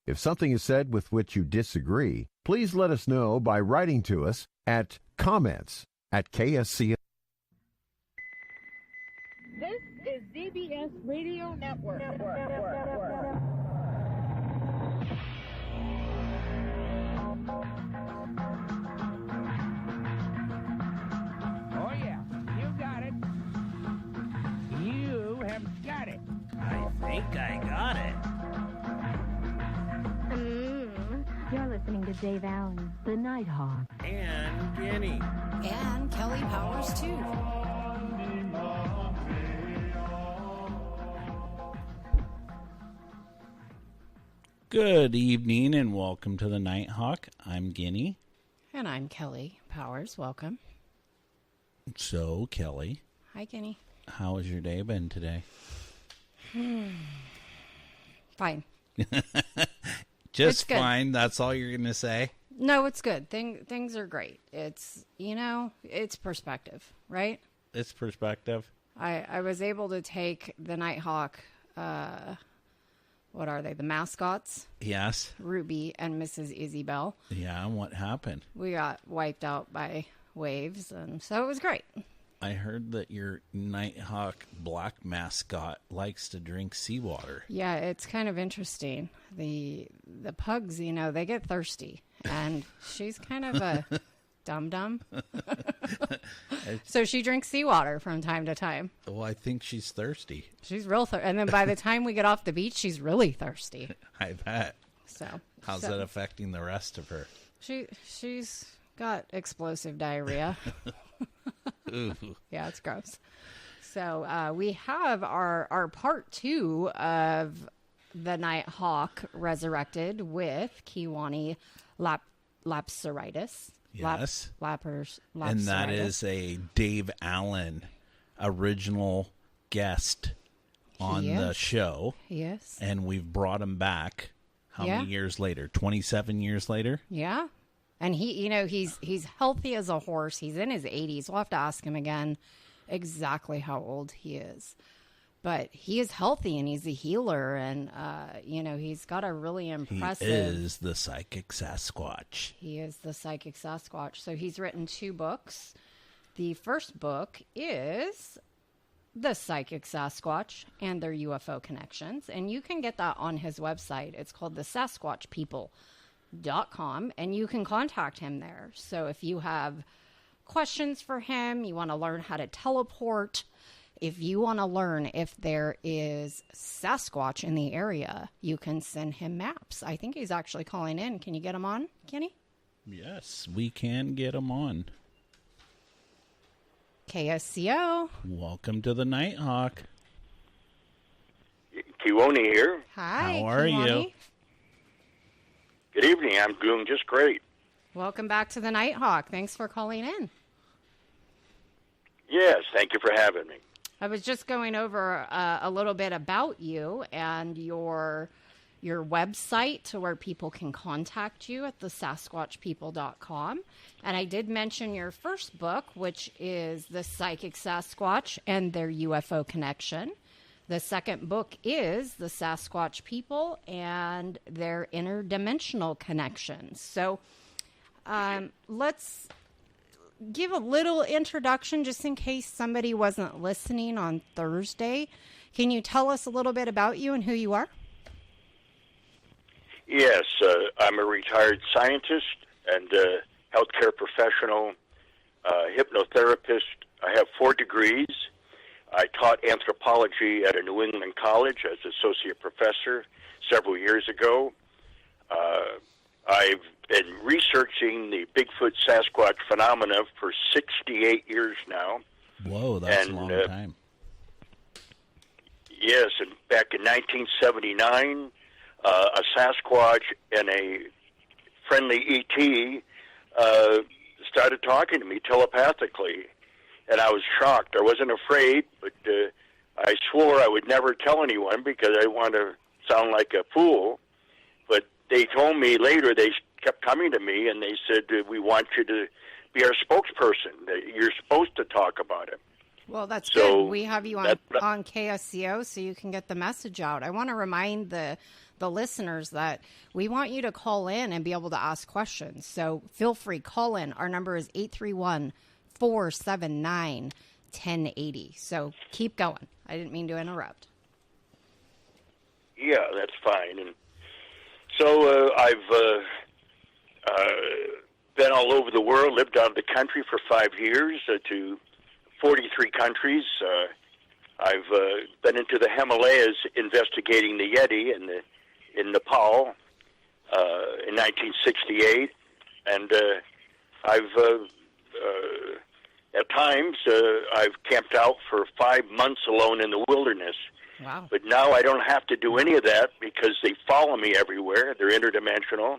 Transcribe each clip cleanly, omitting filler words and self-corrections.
If something is said with which you disagree, please let us know by writing to us at comments@ksc. This is DBS Radio Network. Oh, yeah, you got it. You have got it. I think I got it. You're listening to Dave Allen, the Nighthawk. And Guinea. And Kelly Powers, too. Good evening and welcome to the Nighthawk. I'm Guinea. And I'm Kelly Powers. Welcome. So, Kelly. Hi, Guinea. How has your day been today? Fine. Just fine. That's all you're going to say? No, it's good. Things are great. It's, it's perspective, right? It's perspective. I was able to take the Nighthawk, what are they, the mascots? Yes. Ruby and Mrs. Isabel. Yeah, and what happened? We got wiped out by waves, and so it was great. I heard that your Nighthawk black mascot likes to drink seawater. Yeah, it's kind of interesting. The pugs, they get thirsty, and she's kind of a dum-dum. So she drinks seawater from time to time. Well, I think she's thirsty. She's real thirsty. And then by the time we get off the beach, she's really thirsty. I bet. So how's that affecting the rest of her? She's got explosive diarrhea. Ooh. Yeah, it's gross. So we have our part 2 of the Nighthawk Resurrected with Kewaunee Lapseritis. Yes. Lapseritis. And that is a Dave Allen original guest on the show. Yes. And we've brought him back how many years later? 27 years later? Yeah. And he's healthy as a horse. He's in his 80s. We'll have to ask him again exactly how old he is. But he is healthy and he's a healer. And, he's got a really impressive... He is the Psychic Sasquatch. He is the Psychic Sasquatch. So he's written 2 books. The first book is The Psychic Sasquatch and Their UFO Connections. And you can get that on his website. It's called the Sasquatch People.com, and you can contact him there. So if you have questions for him, you want to learn how to teleport, if you want to learn if there is Sasquatch in the area, you can send him maps. I think he's actually calling in. Can you get him on, Kenny? Yes, we can get him on. KSCO. Welcome to the Nighthawk. Kewaunee here. Hi, how are you? Good evening. I'm doing just great. Welcome back to the Nighthawk. Thanks for calling in. Yes, thank you for having me. I was just going over a little bit about you and your website to where people can contact you at the SasquatchPeople.com. And I did mention your first book, which is The Psychic Sasquatch and Their UFO Connection. The second book is The Sasquatch People and Their Interdimensional Connections. So let's give a little introduction just in case somebody wasn't listening on Thursday. Can you tell us a little bit about you and who you are? Yes, I'm a retired scientist and healthcare professional, hypnotherapist. I have 4 degrees. I taught anthropology at a New England college as associate professor several years ago. I've been researching the Bigfoot Sasquatch phenomena for 68 years now. Whoa, that's a long time. Yes, and back in 1979, a Sasquatch and a friendly ET started talking to me telepathically, and I was shocked. I wasn't afraid, but I swore I would never tell anyone because I didn't want to sound like a fool. But they told me later, they kept coming to me, and they said, we want you to be our spokesperson. You're supposed to talk about it. Well, that's good. We have you on KSCO so you can get the message out. I want to remind the the listeners that we want you to call in and be able to ask questions. So feel free, call in. Our number is 831-479-1080. So keep going. I didn't mean to interrupt. Yeah, that's fine. And so I've been all over the world, lived out of the country for 5 years to 43 countries. I've been into the Himalayas investigating the Yeti in Nepal in 1968, and I've at times I've camped out for 5 months alone in the wilderness. Wow. But now I don't have to do any of that because they follow me everywhere. They're interdimensional.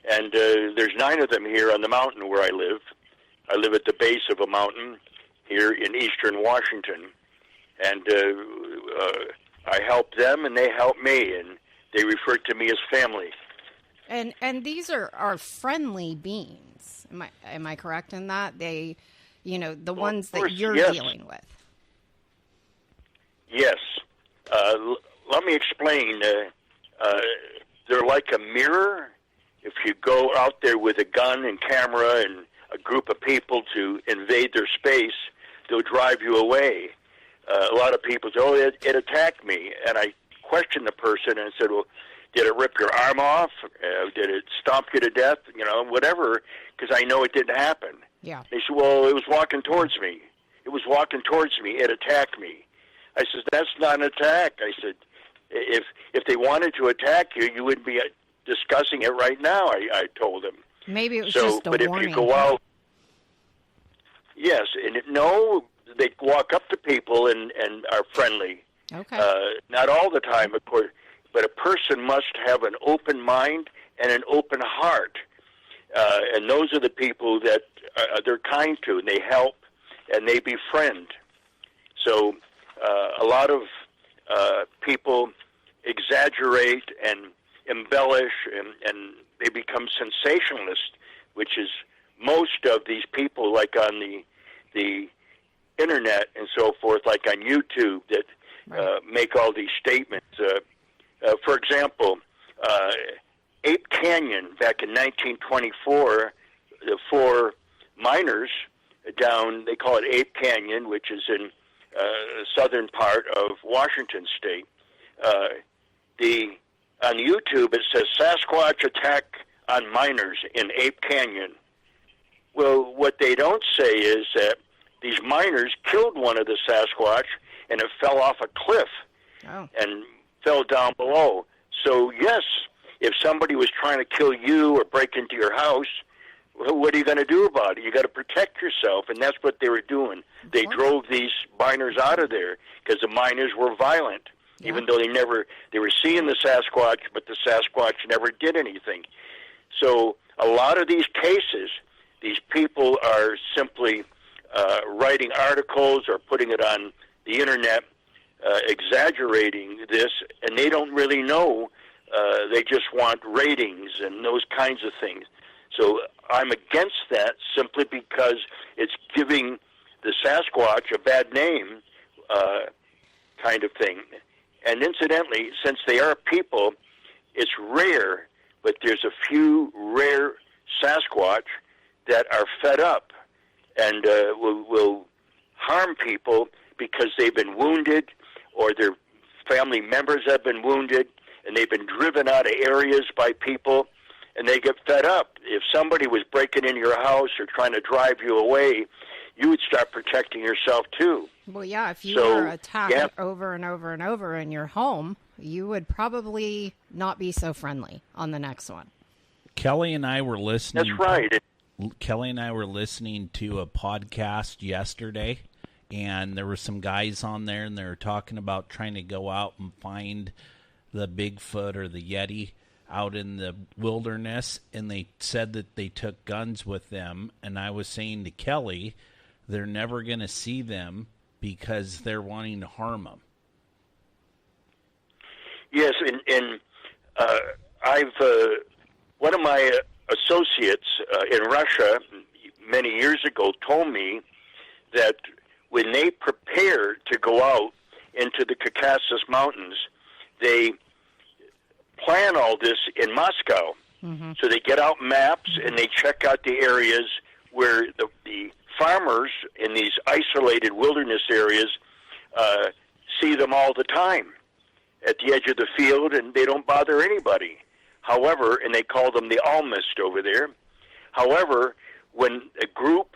And there's 9 of them here on the mountain where I live. I live at the base of a mountain here in eastern Washington. And I help them, and they help me, and they refer to me as family. And these are friendly beings. Am I correct in that? They, the ones that you're dealing with. Yes. Let me explain. They're like a mirror. If you go out there with a gun and camera and a group of people to invade their space, they'll drive you away. A lot of people say, oh, it attacked me. And I questioned the person and said, well, did it rip your arm off? Did it stomp you to death? Whatever, because I know it didn't happen. Yeah. They said, well, it was walking towards me. It was walking towards me. It attacked me. I said, that's not an attack. I said, if they wanted to attack you, you wouldn't be discussing it right now, I told them. Maybe it was just a warning. But if you go out, yes, and no, they walk up to people and are friendly. Okay. Not all the time, of course, but a person must have an open mind and an open heart. And those are the people that they're kind to, and they help, and they befriend. So a lot of people exaggerate and embellish, and they become sensationalist, which is most of these people, like on the internet and so forth, like on YouTube, that make all these statements. For example, Ape Canyon back in 1924, the 4 miners down, they call it Ape Canyon, which is in the southern part of Washington State. On YouTube, it says Sasquatch attack on miners in Ape Canyon. Well, what they don't say is that these miners killed one of the Sasquatch, and it fell off a cliff and fell down below. So, yes, if somebody was trying to kill you or break into your house, what are you going to do about it? You got to protect yourself, and that's what they were doing. They drove these miners out of there because the miners were violent, even though they were seeing the Sasquatch, but the Sasquatch never did anything. So a lot of these cases, these people are simply writing articles or putting it on the internet, exaggerating this, and they don't really know. They just want ratings and those kinds of things. So I'm against that simply because it's giving the Sasquatch a bad name, kind of thing. And incidentally, since they are people, it's rare, but there's a few rare Sasquatch that are fed up and will harm people because they've been wounded or their family members have been wounded and they've been driven out of areas by people and they get fed up. If somebody was breaking into your house or trying to drive you away, you would start protecting yourself too. Well, yeah, if you were attacked over and over and over in your home, you would probably not be so friendly on the next one. Kelly and I were listening. That's right. Kelly and I were listening to a podcast yesterday, and there were some guys on there, and they were talking about trying to go out and find the Bigfoot or the Yeti out in the wilderness, and they said that they took guns with them, and I was saying to Kelly, they're never going to see them because they're wanting to harm them. Yes, and I've one of my associates in Russia many years ago told me that when they prepare to go out into the Caucasus Mountains, they plan all this in Moscow. Mm-hmm. So they get out maps and they check out the areas where the farmers in these isolated wilderness areas see them all the time at the edge of the field, and they don't bother anybody. However, and they call them the almist over there. However, when a group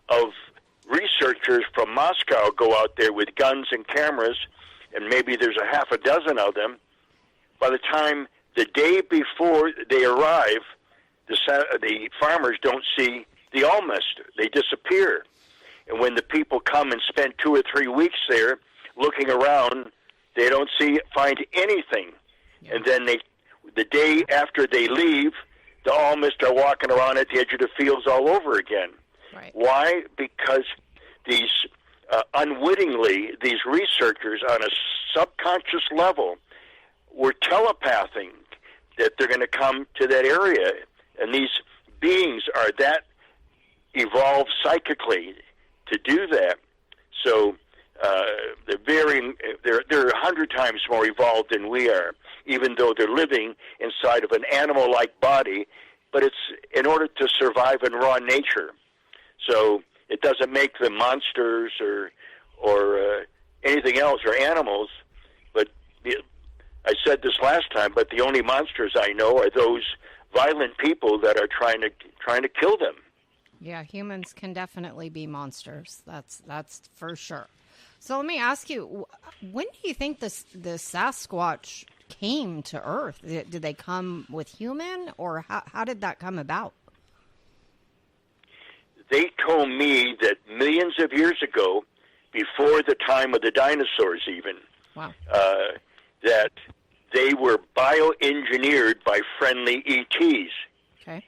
of researchers from Moscow go out there with guns and cameras, and maybe there's a half a dozen of them, by the time the day before they arrive, the farmers don't see the almist. They disappear. And when the people come and spend 2 or 3 weeks there looking around, they don't find anything. Yeah. And then the day after they leave, the almist are walking around at the edge of the fields all over again. Right. Why? Because these unwittingly, these researchers on a subconscious level were telepathing that they're going to come to that area. And these beings are that evolved psychically to do that. So they're 100 times more evolved than we are, even though they're living inside of an animal-like body, but it's in order to survive in raw nature. So it doesn't make them monsters or anything else or animals. But I said this last time, but the only monsters I know are those violent people that are trying to kill them. Yeah, humans can definitely be monsters. That's for sure. So let me ask you, when do you think the Sasquatch came to Earth? Did they come with human, or how did that come about? They told me that millions of years ago, before the time of the dinosaurs even, wow. That they were bioengineered by friendly ETs. Okay.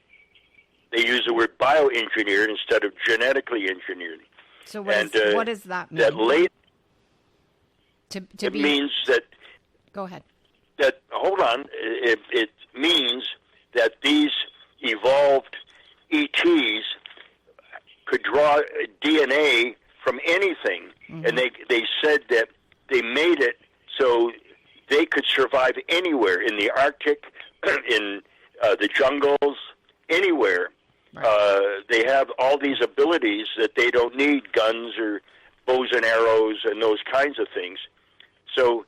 They use the word bioengineered instead of genetically engineered. So what does that mean? It means that... Go ahead. Hold on. It means that these evolved ETs could draw DNA from anything. Mm-hmm. And they said that they made it so they could survive anywhere, in the Arctic, in the jungles, anywhere. Right. They have all these abilities that they don't need guns or bows and arrows and those kinds of things. So,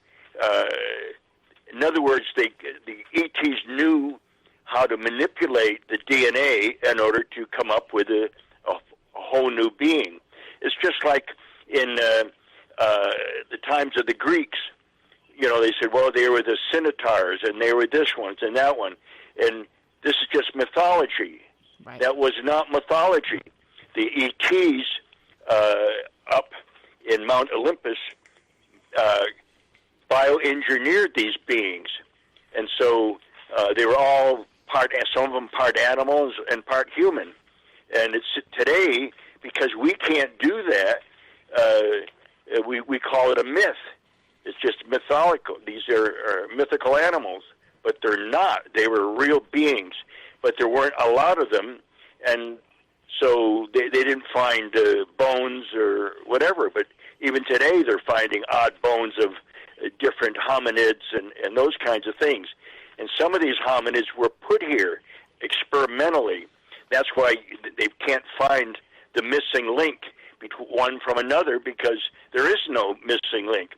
in other words, the ETs knew how to manipulate the DNA in order to come up with a whole new being. It's just like in the times of the Greeks. You know, they said, well, they were the Centaurs, and they were this one and that one. And this is just mythology. Right. That was not mythology. The ETs up in Mount Olympus bioengineered these beings. And so they were all some of them part animals and part human. And it's today, because we can't do that, we call it a myth. It's just mythological. These are mythical animals, but they're not. They were real beings, but there weren't a lot of them, and so they didn't find bones or whatever. But even today, they're finding odd bones of different hominids and those kinds of things. And some of these hominids were put here experimentally. That's why they can't find the missing link between one from another, because there is no missing link.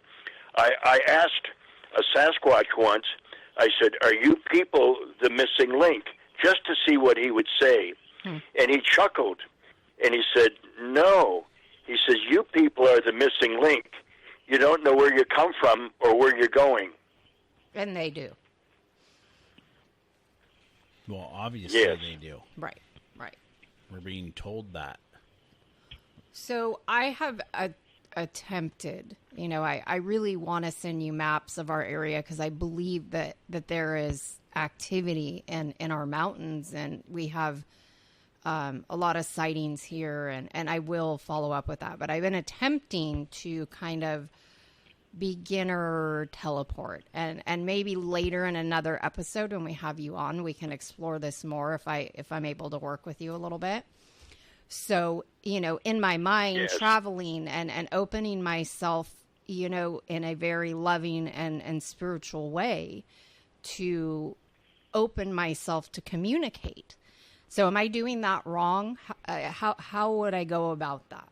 I asked a Sasquatch once, I said, are you people the missing link? Just to see what he would say. And he chuckled, and he said, no. He says, you people are the missing link. You don't know where you come from or where you're going. And they do. Well, obviously yes. They do. Right. We're being told that. So I have attempted, I really want to send you maps of our area, because I believe that there is activity in our mountains, and we have a lot of sightings here, and I will follow up with that. But I've been attempting to kind of beginner teleport, and maybe later in another episode when we have you on, we can explore this more if I'm able to work with you a little bit. So, in my mind, yes. Traveling and opening myself, in a very loving and spiritual way to open myself to communicate. So am I doing that wrong? How would I go about that?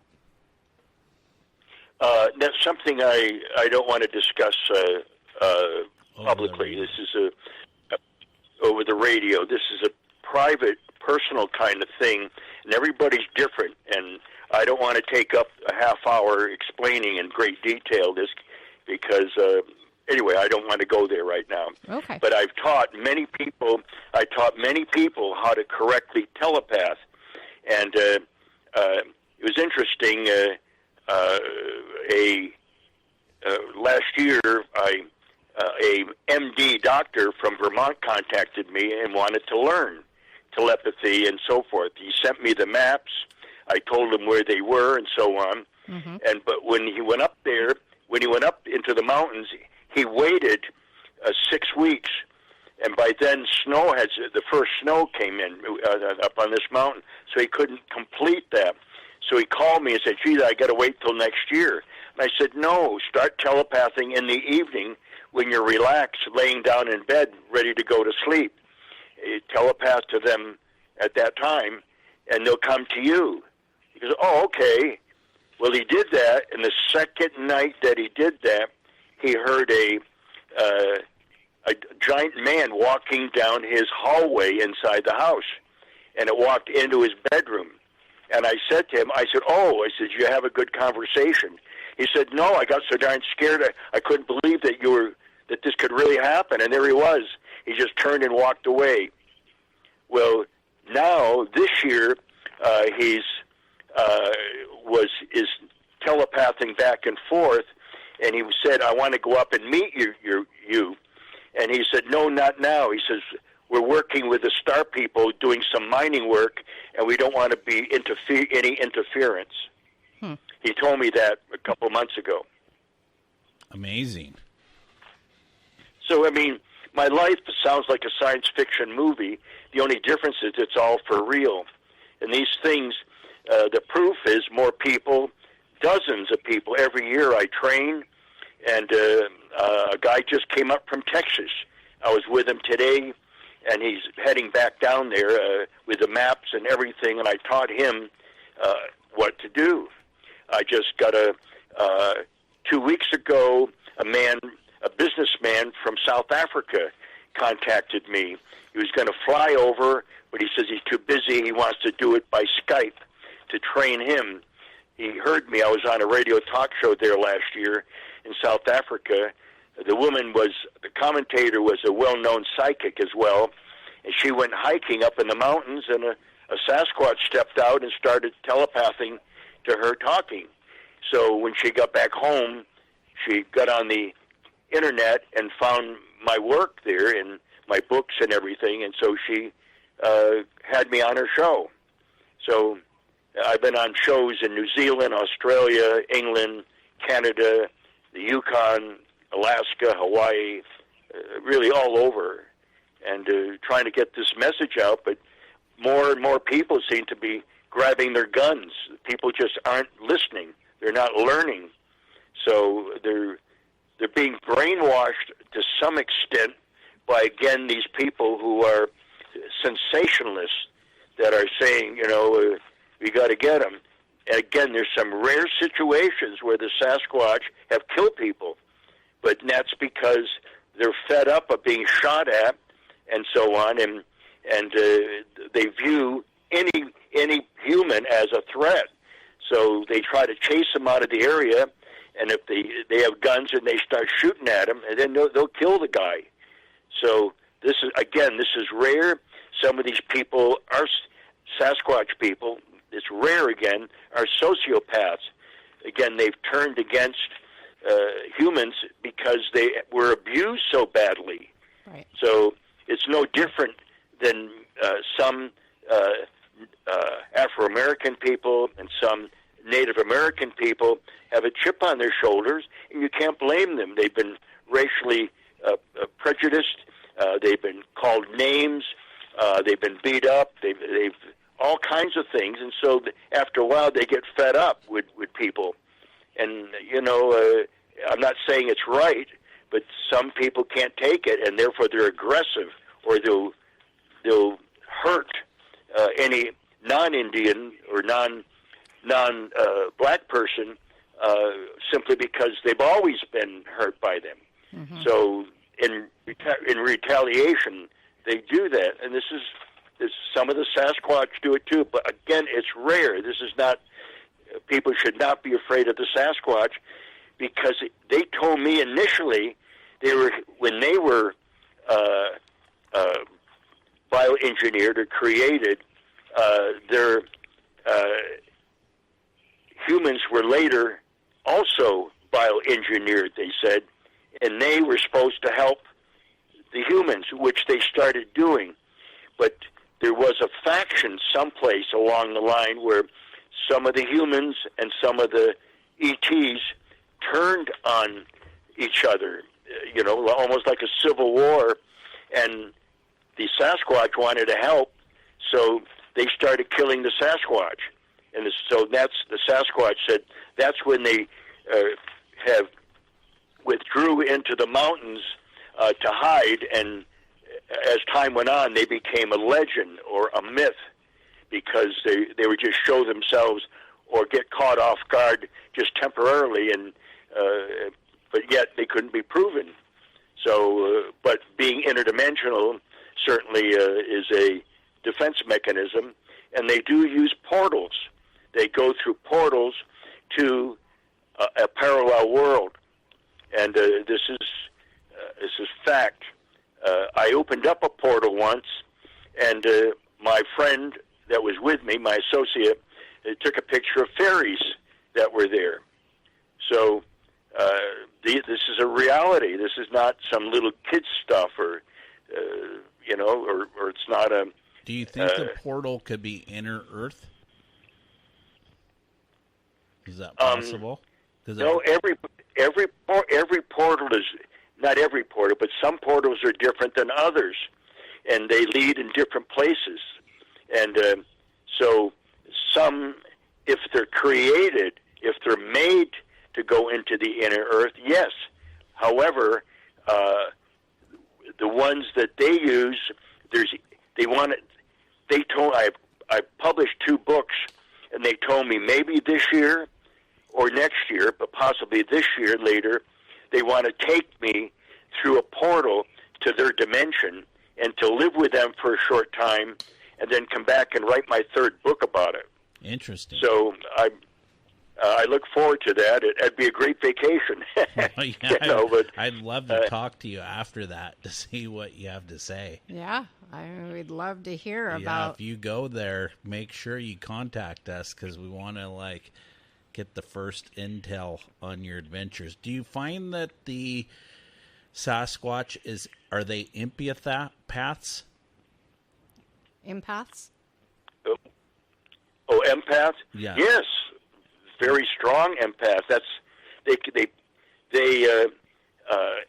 That's something I don't want to discuss publicly. This is over the radio. This is a private, personal kind of thing, and everybody's different. And I don't want to take up a half hour explaining in great detail this because, anyway, I don't want to go there right now. Okay. But I've taught many people. I taught many people how to correctly telepath, and it was interesting. Last year, a MD doctor from Vermont contacted me and wanted to learn telepathy and so forth. He sent me the maps. I told him where they were and so on. Mm-hmm. But when he went up there, when he went up into the mountains, he waited 6 weeks. And by then, the first snow came in up on this mountain, so he couldn't complete that. So he called me and said, "Gee, I got to wait till next year." And I said, "No, start telepathing in the evening when you're relaxed, laying down in bed, ready to go to sleep. You telepath to them at that time, and they'll come to you." He goes, "Oh, okay." Well, he did that, and the second night that he did that, he heard a giant man walking down his hallway inside the house, and it walked into his bedroom. And I said to him, "Did you have a good conversation?" He said, "No, I got so darn scared I couldn't believe that this could really happen." And there he was. He just turned and walked away. Well, now this year is telepathing back and forth, and he said, "I want to go up and meet you." And he said, "No, not now." He says, "We're working with the star people doing some mining work, and we don't want to be any interference." He told me that a couple months ago. Amazing. So, I mean, my life sounds like a science fiction movie. The only difference is it's all for real. And these things, the proof is more people, dozens of people. Every year I train, and a guy just came up from Texas. I was with him today, and he's heading back down there with the maps and everything, and I taught him what to do. I just got 2 weeks ago, a businessman from South Africa contacted me. He was going to fly over, but he says he's too busy. He wants to do it by Skype to train him. He heard me. I was on a radio talk show there last year in South Africa. The commentator was a well-known psychic as well, and she went hiking up in the mountains, and a Sasquatch stepped out and started telepathing to her talking. So when she got back home, she got on the internet and found my work there and my books and everything, and so she had me on her show. So I've been on shows in New Zealand, Australia, England, Canada, the Yukon, Alaska, Hawaii, really all over, and trying to get this message out. But more and more people seem to be grabbing their guns. People just aren't listening. They're not learning. So they're being brainwashed to some extent by, again, these people who are sensationalists that are saying, we got to get them. And again, there's some rare situations where the Sasquatch have killed people, but that's because they're fed up of being shot at and so on, and they view any human as a threat. So they try to chase them out of the area, and if they have guns and they start shooting at them, and then they'll kill the guy. So this is rare. Some of these people are Sasquatch people. It's rare again, are sociopaths. Again, they've turned against humans because they were abused so badly. Right. So it's no different than some Afro-American people and some Native American people have a chip on their shoulders, and you can't blame them. They've been racially prejudiced. They've been called names. They've been beat up. They've all kinds of things, and so after a while they get fed up with people. And I'm not saying it's right, but some people can't take it, and therefore they're aggressive, or they'll hurt any non-Indian or non-black person simply because they've always been hurt by them. Mm-hmm. So in retaliation, they do that, and this is some of the Sasquatch do it too. But again, it's rare. This is not. People should not be afraid of the Sasquatch, because they told me initially when they were bioengineered or created, their humans were later also bioengineered, they said, and they were supposed to help the humans, which they started doing. But there was a faction someplace along the line where some of the humans and some of the ETs turned on each other, almost like a civil war, and the Sasquatch wanted to help, so they started killing the Sasquatch. And so that's the Sasquatch said that's when they have withdrew into the mountains to hide, and as time went on, they became a legend or a myth, because they would just show themselves or get caught off guard just temporarily, and but yet they couldn't be proven. So, but being interdimensional certainly is a defense mechanism, and they do use portals. They go through portals to a parallel world, and this is fact. I opened up a portal once, and my friend that was with me, my associate, took a picture of fairies that were there. So this is a reality. This is not some little kid stuff, or or it's not a. Do you think the portal could be inner Earth? Is that possible? No, every portal is not every portal, but some portals are different than others, and they lead in different places. And so some, if they're created, if they're made to go into the inner Earth, yes. However, the ones that they use, I published 2 books, and they told me maybe this year or next year, but possibly this year later, they want to take me through a portal to their dimension and to live with them for a short time, and then come back and write my 3rd book about it. Interesting. So I look forward to that. It'd be a great vacation. Well, yeah, but I'd love to talk to you after that to see what you have to say. Yeah, we'd love to hear Yeah, about. if you go there, make sure you contact us, because we want to get the first intel on your adventures. Do you find that the Sasquatch are they empaths? Empaths? Oh, empath? Yeah. Yes, very strong empath. That's they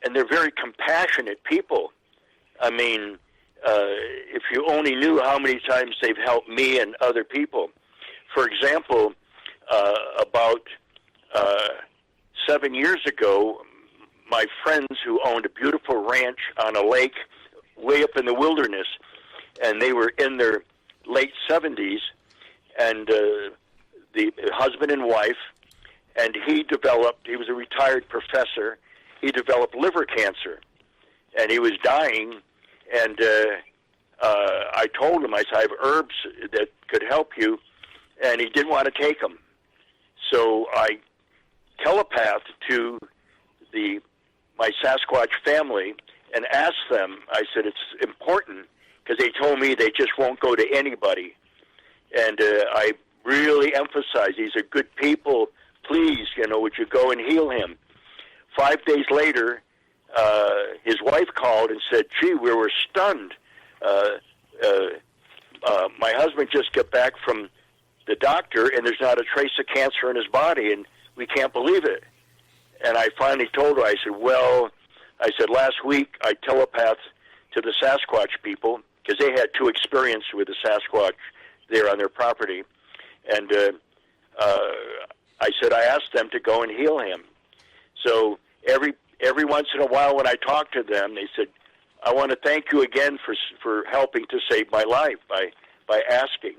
and they're very compassionate people. I mean, if you only knew how many times they've helped me and other people. For example, about 7 years ago, my friends who owned a beautiful ranch on a lake way up in the wilderness, and they were in their late 70s, and the husband and wife, and he was a retired professor, he developed liver cancer, and he was dying, and I told him, I said, I have herbs that could help you, and he didn't want to take them. So I telepathed to my Sasquatch family and asked them, I said, it's important, because they told me they just won't go to anybody. And I really emphasized, these are good people, please, would you go and heal him? 5 days later, his wife called and said, gee, we were stunned. My husband just got back from the doctor, and there's not a trace of cancer in his body, and we can't believe it. And I finally told her, I said, last week I telepathed to the Sasquatch people, because they had 2 experiences with the Sasquatch there on their property. And I said, I asked them to go and heal him. So every once in a while when I talk to them, they said, I want to thank you again for helping to save my life by asking.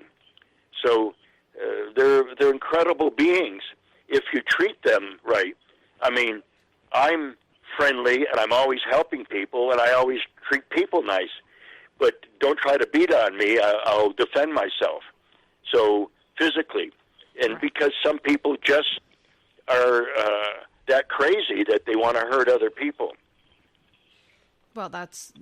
So they're incredible beings if you treat them right. I mean, I'm friendly and I'm always helping people and I always treat people nice, but don't try to beat on me. I'll defend myself. So physically, and because some people just are that crazy that they want to hurt other people. Well, that's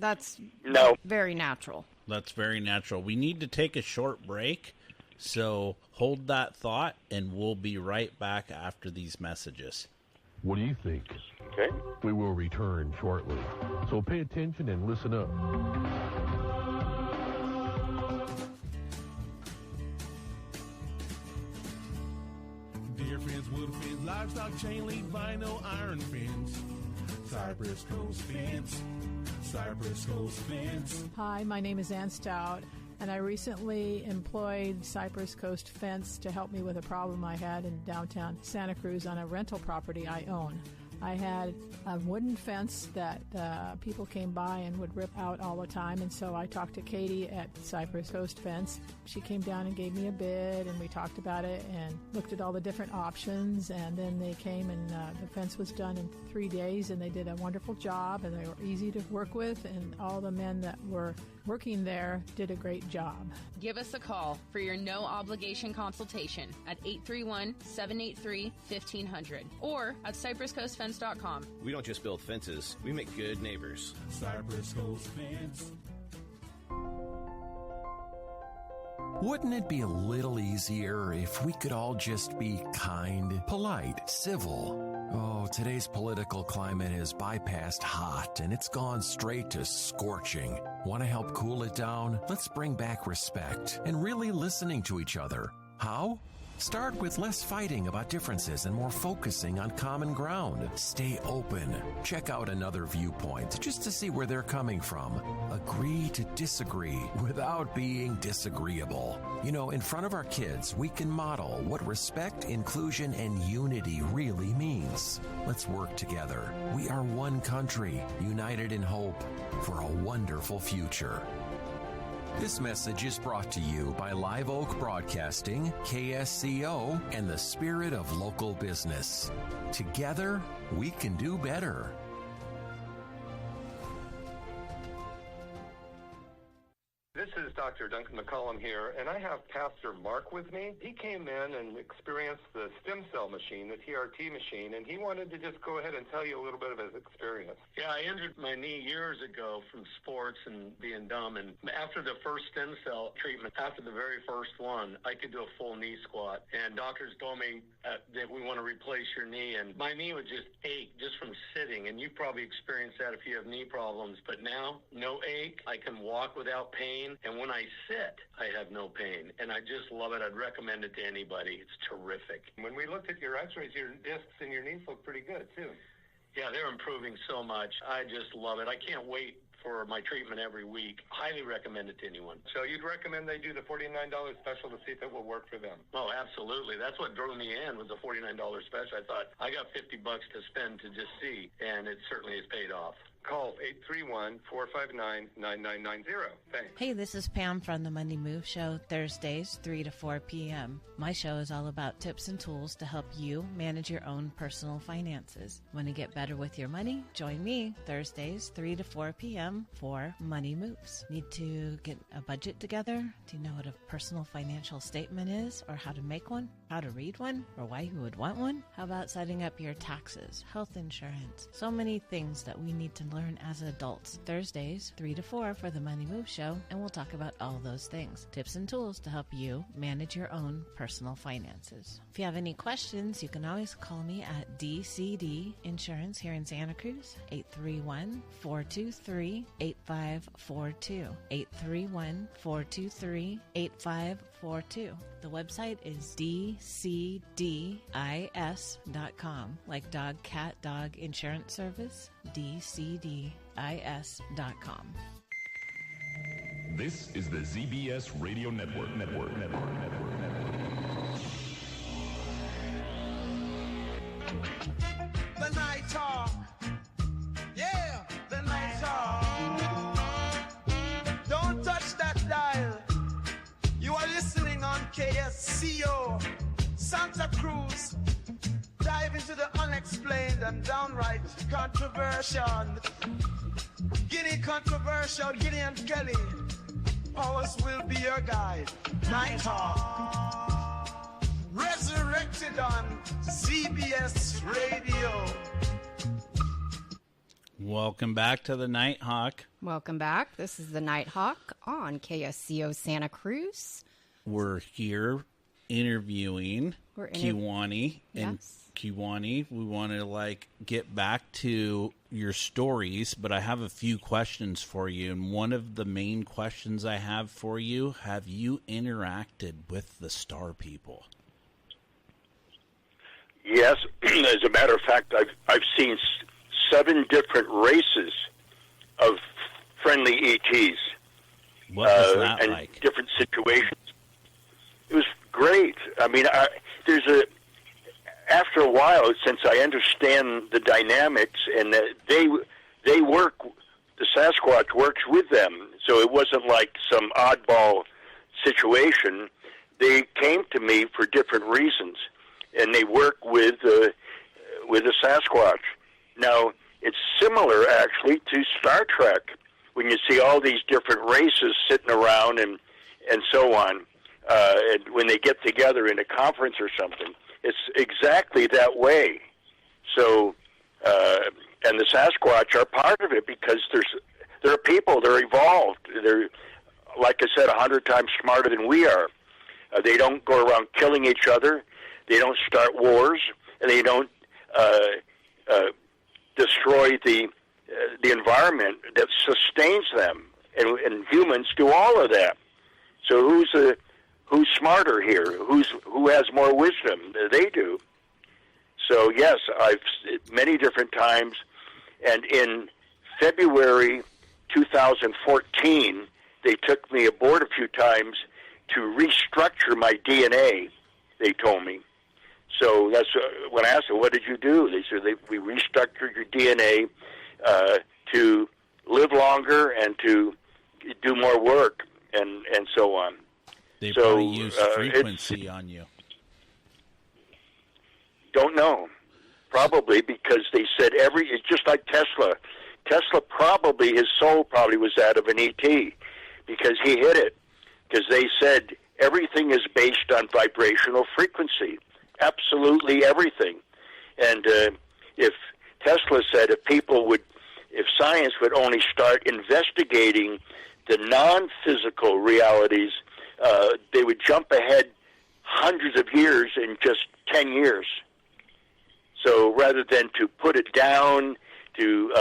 No. very natural. That's very natural. We need to take a short break, so hold that thought, and we'll be right back after these messages. What do you think? Okay. We will return shortly. So pay attention and listen up. Deer fence, wood fence, livestock chain link, vinyl, iron fence, Cypress Coast fence, Cypress Coast fence. Hi, my name is Ann Stout, and I recently employed Cypress Coast Fence to help me with a problem I had in downtown Santa Cruz on a rental property I own. I had a wooden fence that people came by and would rip out all the time, and so I talked to Katie at Cypress Coast Fence. She came down and gave me a bid, and we talked about it and looked at all the different options, and then they came and the fence was done in 3 days, and they did a wonderful job, and they were easy to work with, and all the men that were working there did a great job. Give us a call for your no-obligation consultation at 831-783-1500 or at cypresscoastfence.com. We don't just build fences, we make good neighbors. Cypress Coast Fence. Wouldn't it be a little easier if we could all just be kind, polite, civil? Oh, today's political climate has bypassed hot and it's gone straight to scorching. Want to help cool it down? Let's bring back respect and really listening to each other. How? Start with less fighting about differences and more focusing on common ground. Stay open. Check out another viewpoint just to see where they're coming from. Agree to disagree without being disagreeable. You know, in front of our kids, we can model what respect, inclusion, and unity really means. Let's work together. We are one country, united in hope for a wonderful future. This message is brought to you by Live Oak Broadcasting, KSCO, and the spirit of local business. Together, we can do better. This is Dr. Duncan McCollum here, and I have Pastor Mark with me. He came in and experienced the stem cell machine, the TRT machine, and he wanted to just go ahead and tell you a little bit of his experience. Yeah, I injured my knee years ago from sports and being dumb, and after the first stem cell treatment, after the very first one, I could do a full knee squat, and doctors told me that we want to replace your knee, and my knee would just ache just from sitting, and you probably experienced that if you have knee problems, but now, no ache, I can walk without pain. And when I sit, I have no pain. And I just love it. I'd recommend it to anybody. It's terrific. When we looked at your x-rays, your discs and your knees look pretty good, too. Yeah, they're improving so much. I just love it. I can't wait for my treatment every week. Highly recommend it to anyone. So you'd recommend they do the $49 special to see if it will work for them? Oh, absolutely. That's what drew me in was the $49 special. I thought, I got $50 to spend to just see, and it certainly has paid off. Call 831-459-9990. Thanks. Hey, this is Pam from the Monday Move Show, Thursdays, 3 to 4 p.m. My show is all about tips and tools to help you manage your own personal finances. Want to get better with your money? Join me Thursdays, 3 to 4 p.m. for Money Moves. Need to get a budget together? Do you know what a personal financial statement is, or how to make one, how to read one, or why you would want one? How about setting up your taxes, health insurance? So many things that we need to learn as adults. Thursdays, 3 to 4 for the Money Move Show, and we'll talk about all those things. Tips and tools to help you manage your own personal finances. If you have any questions, you can always call me at DCD Insurance here in Santa Cruz, 831-423-8542. 831-423-8542. The website is dcdis.com, like dog, cat, dog insurance service, dcdis.com. This is the ZBS Radio Network. The Night Talk KSCO, Santa Cruz. Dive into the unexplained and downright controversial. Guinea controversial, Guinea and Kelly. Powers will be your guide. Night Hawk. Resurrected on CBS Radio. Welcome back to the Nighthawk. Welcome back. This is the Nighthawk on KSCO Santa Cruz. We're here interviewing Kewaunee. And Kewaunee, we want to get back to your stories, but I have a few questions for you. And one of the main questions I have for you, have you interacted with the Star People? Yes. As a matter of fact, I've seen 7 different races of friendly ETs. What was that and like? Different situations. It was great. I mean, after a while, since I understand the dynamics, and that they work, the Sasquatch works with them, so it wasn't like some oddball situation. They came to me for different reasons, and they work with the Sasquatch. Now, it's similar, actually, to Star Trek, when you see all these different races sitting around and so on, and when they get together in a conference or something. It's exactly that way. So, and the Sasquatch are part of it because they're people, they're evolved. They're, like I said, 100 times smarter than we are. They don't go around killing each other. They don't start wars, and they don't destroy the environment that sustains them. And humans do all of that. So who's smarter here? Who has more wisdom? They do. So yes, I've many different times, and in February 2014, they took me aboard a few times to restructure my DNA. They told me. So that's when I asked them, "What did you do?" They said, "We restructured your DNA to live longer and to do more work, and so on." They probably used frequency on you. Don't know. Probably because they said it's just like Tesla. Tesla his soul probably was that of an ET because he hit it. Because they said everything is based on vibrational frequency. Absolutely everything. And if Tesla said if science would only start investigating the non-physical realities, they would jump ahead hundreds of years in just 10 years. So rather than to put it down, to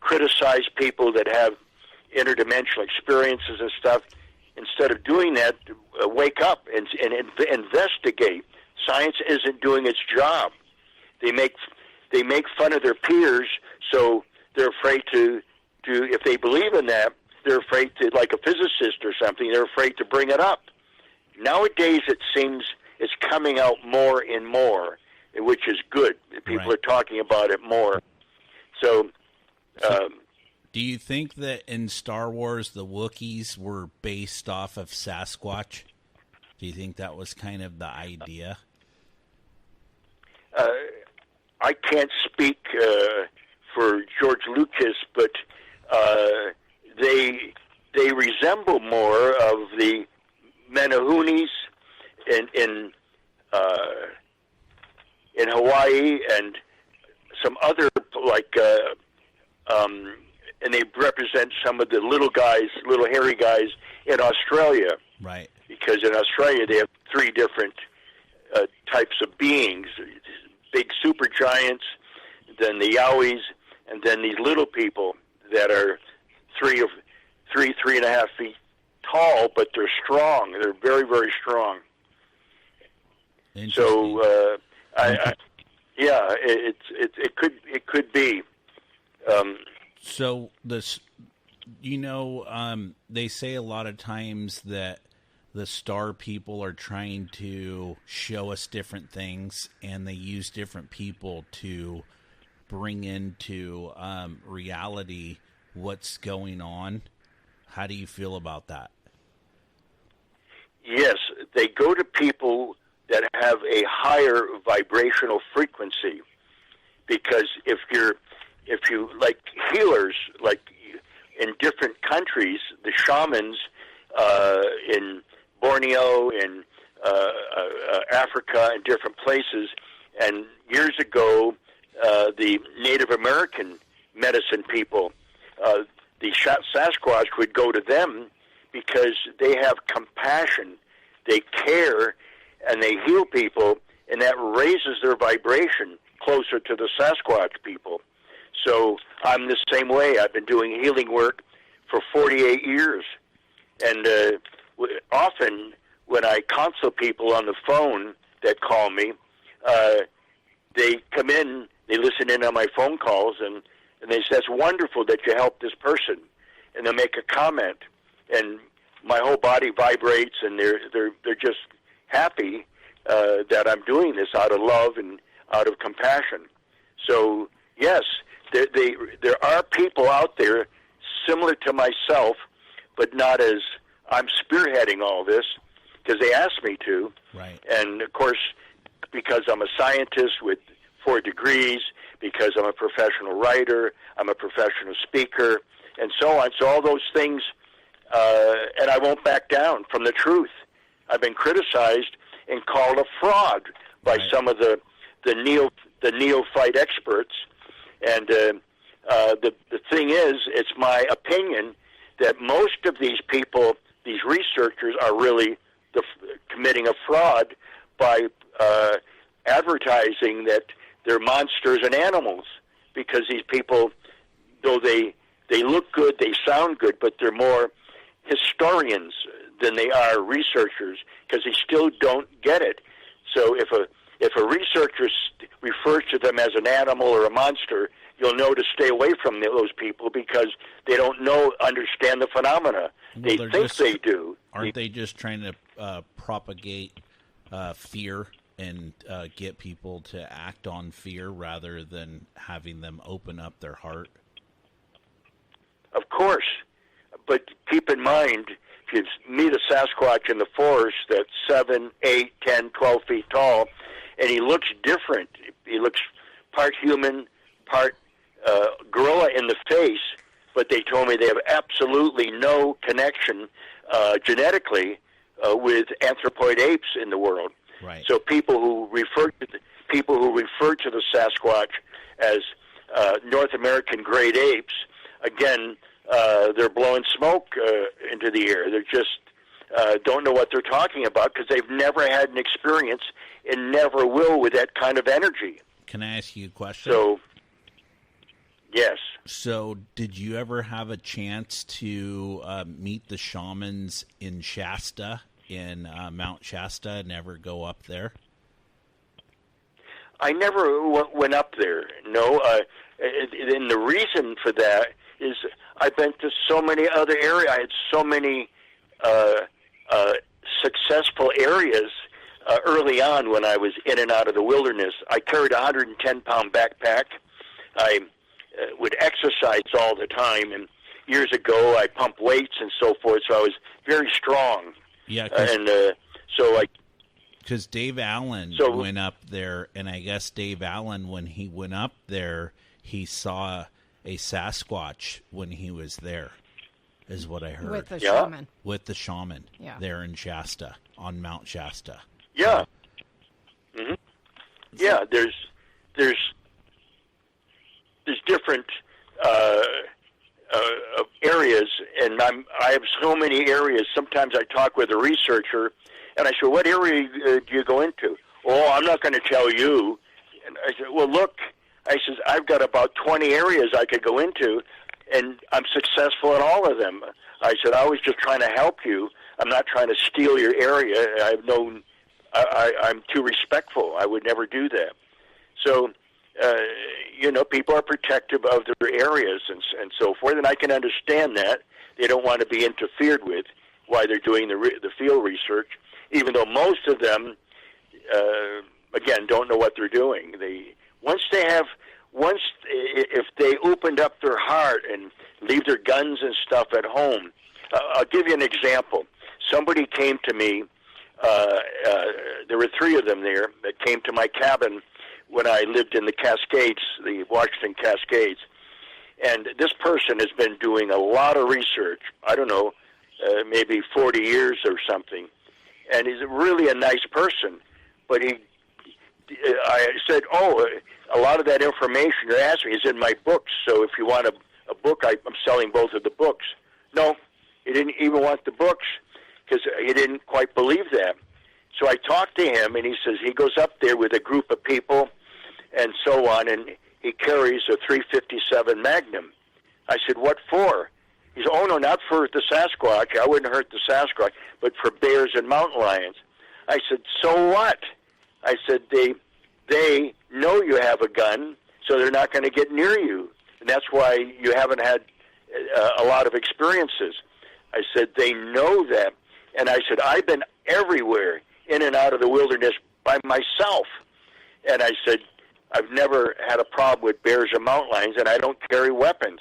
criticize people that have interdimensional experiences and stuff, instead of doing that, wake up and investigate. Science isn't doing its job. They make fun of their peers, so they're afraid to if they believe in that, they're afraid to, like a physicist or something, they're afraid to bring it up. Nowadays, it seems it's coming out more and more, which is good. People are talking about it more. So do you think that in Star Wars, the Wookiees were based off of Sasquatch? Do you think that was kind of the idea? I can't speak for George Lucas, but they resemble more of the Menahunis in Hawaii and some other and they represent some of the little hairy guys in Australia. Right. Because in Australia they have 3 different types of beings: big supergiants, then the Yowies, and then these little people that are 3.5 feet tall, but they're strong. They're very, very strong. So, it could be. So this, they say a lot of times that the Star People are trying to show us different things, and they use different people to bring into reality what's going on. How do you feel about that? Yes, they go to people that have a higher vibrational frequency, because if you like healers, like in different countries, the shamans in Borneo and Africa and different places, and years ago the Native American medicine people, the Sasquatch would go to them because they have compassion, they care, and they heal people, and that raises their vibration closer to the Sasquatch people. So I'm the same way. I've been doing healing work for 48 years. And often when I consult people on the phone that call me, they come in, they listen in on my phone calls, and they say, "That's wonderful that you helped this person." And they'll make a comment, and my whole body vibrates, and they're just happy that I'm doing this out of love and out of compassion. So yes, there are people out there similar to myself, but not as I'm spearheading all this, because they asked me to. Right. And of course, because I'm a scientist with 4 degrees, because I'm a professional writer, I'm a professional speaker, and so on. So all those things, and I won't back down from the truth. I've been criticized and called a fraud by some of the neophyte experts. And the thing is, it's my opinion that most of these people, these researchers, are really committing a fraud by advertising that they're monsters and animals, because these people, though they look good, they sound good, but they're more historians than they are researchers, because they still don't get it. So if a researcher refers to them as an animal or a monster, you'll know to stay away from those people, because they don't understand the phenomena. They think they do. Aren't they just trying to propagate fear and get people to act on fear rather than having them open up their heart? Of course. But keep in mind, if you meet a Sasquatch in the forest that's 7, 8, 10, 12 feet tall, and he looks different. He looks part human, part gorilla in the face, but they told me they have absolutely no connection genetically with anthropoid apes in the world. Right. So people who refer to the Sasquatch as North American great apes, again, they're blowing smoke into the air. They're just don't know what they're talking about, because they've never had an experience and never will with that kind of energy. Can I ask you a question? So, yes. So, did you ever have a chance to meet the shamans in Shasta, in Mount Shasta, and ever go up there? I never went up there, no. And the reason for that is I've been to so many other areas. I had so many successful areas early on when I was in and out of the wilderness. I carried a 110-pound backpack. I would exercise all the time, and years ago I pumped weights and so forth, so I was very strong. Yeah, because Dave Allen went up there, and I guess Dave Allen, when he went up there, he saw a Sasquatch when he was there, is what I heard. With the shaman. With the shaman, yeah. There in Shasta, on Mount Shasta. Yeah. Mm-hmm. Yeah, there's different areas, and I have so many areas. Sometimes I talk with a researcher, and I say, "What area do you go into?" "Oh, I'm not going to tell you." And I said, "Well, look," I says, "I've got about 20 areas I could go into, and I'm successful in all of them." I said, "I was just trying to help you. I'm not trying to steal your area. I'm too respectful. I would never do that." So, people are protective of their areas and so forth, and I can understand that. They don't want to be interfered with while they're doing the field research, even though most of them, again, don't know what they're doing. If they opened up their heart and leave their guns and stuff at home. I'll give you an example. Somebody came to me There were 3 of them there that came to my cabin when I lived in the Cascades, the Washington Cascades. And this person has been doing a lot of research, I don't know, maybe 40 years or something. And he's really a nice person. But I said, a lot of that information you're asking is in my books, so if you want a book, I'm selling both of the books. No, he didn't even want the books because he didn't quite believe that. So I talked to him, and he says he goes up there with a group of people and so on, and he carries a .357 Magnum. I said, what for? He said, no, not for the Sasquatch. I wouldn't hurt the Sasquatch, but for bears and mountain lions. I said, so what? I said, they know you have a gun, so they're not going to get near you. And that's why you haven't had a lot of experiences. I said, they know that. And I said, I've been everywhere in and out of the wilderness by myself. And I said, I've never had a problem with bears or mountain lions, and I don't carry weapons.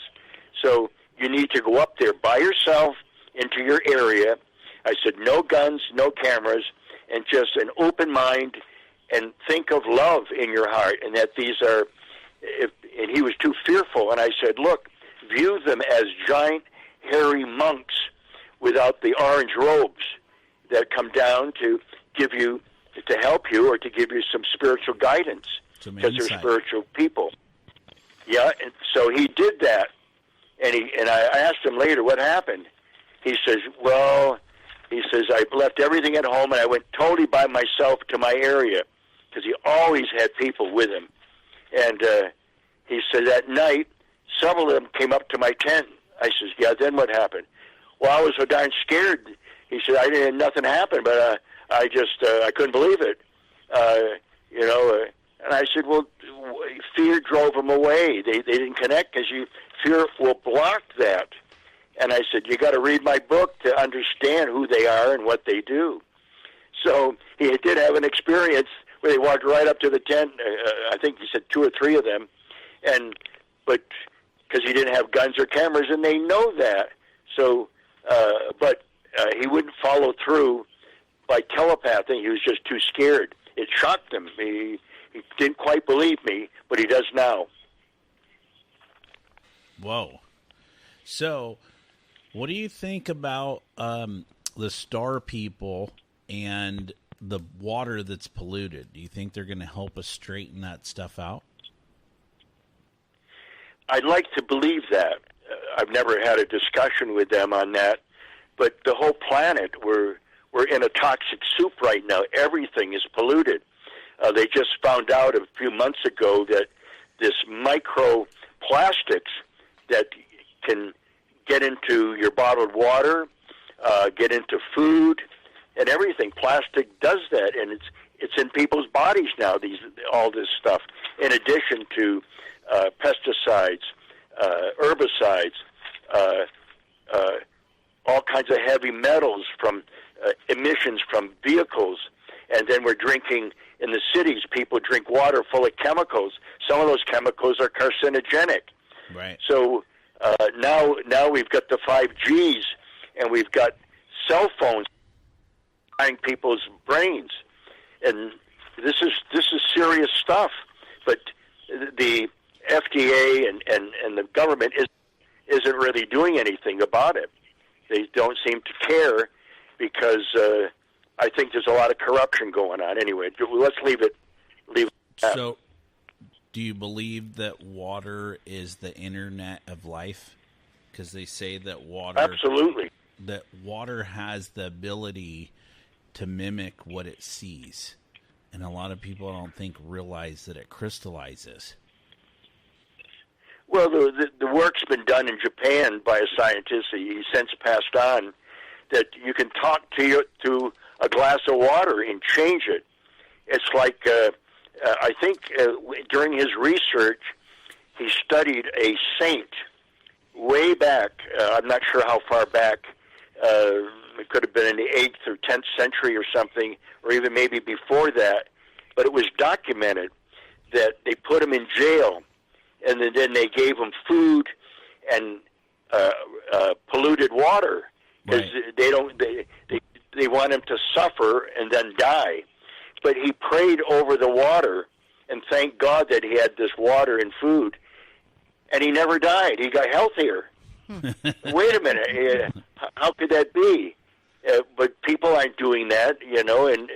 So you need to go up there by yourself into your area. I said, no guns, no cameras, and just an open mind, and think of love in your heart, and that these are, and he was too fearful. And I said, look, view them as giant, hairy monks without the orange robes that come down to give you, to help you, or to give you some spiritual guidance, because they're spiritual people. Yeah, and so he did that, and I asked him later what happened. He says, I left everything at home, and I went totally by myself to my area, because he always had people with him. And he said that night, several of them came up to my tent. I says, yeah, then what happened? Well, I was so darn scared. He said, nothing happened, but I couldn't believe it. And I said, well, fear drove them away. They didn't connect because fear will block that. And I said, you got to read my book to understand who they are and what they do. So he did have an experience where they walked right up to the tent. I think he said 2 or 3 of them, but because he didn't have guns or cameras, and they know that. So, but he wouldn't follow through by telepathy. He was just too scared. It shocked him. He didn't quite believe me, but he does now. Whoa. So, what do you think about the star people and the water that's polluted? Do you think they're going to help us straighten that stuff out? I'd like to believe that. I've never had a discussion with them on that, but the whole planet, we're in a toxic soup right now. Everything is polluted. They just found out a few months ago that this microplastics that can get into your bottled water, get into food, and everything. Plastic does that, and it's in people's bodies now. All this stuff, in addition to pesticides, herbicides, all kinds of heavy metals from emissions from vehicles, and then we're drinking in the cities. People drink water full of chemicals. Some of those chemicals are carcinogenic. Right. So now we've got the 5Gs, and we've got cell phones buying people's brains, and this is serious stuff. But the FDA and the government isn't really doing anything about it. They don't seem to care because I think there's a lot of corruption going on. Anyway, let's leave it. So, do you believe that water is the internet of life? Because they say that water... Absolutely. That water has the ability to mimic what it sees. And a lot of people, I don't think, realize that it crystallizes. Well, the work's been done in Japan by a scientist. He since passed on, that you can talk to a glass of water and change it. It's like, I think during his research, he studied a saint way back. I'm not sure how far back. It could have been in the 8th or 10th century or something, or even maybe before that. But it was documented that they put him in jail, and then they gave him food and polluted water, because right. they they want him to suffer and then die. But he prayed over the water and thanked God that he had this water and food, and he never died. He got healthier. Wait a minute, how could that be? But people aren't doing that, and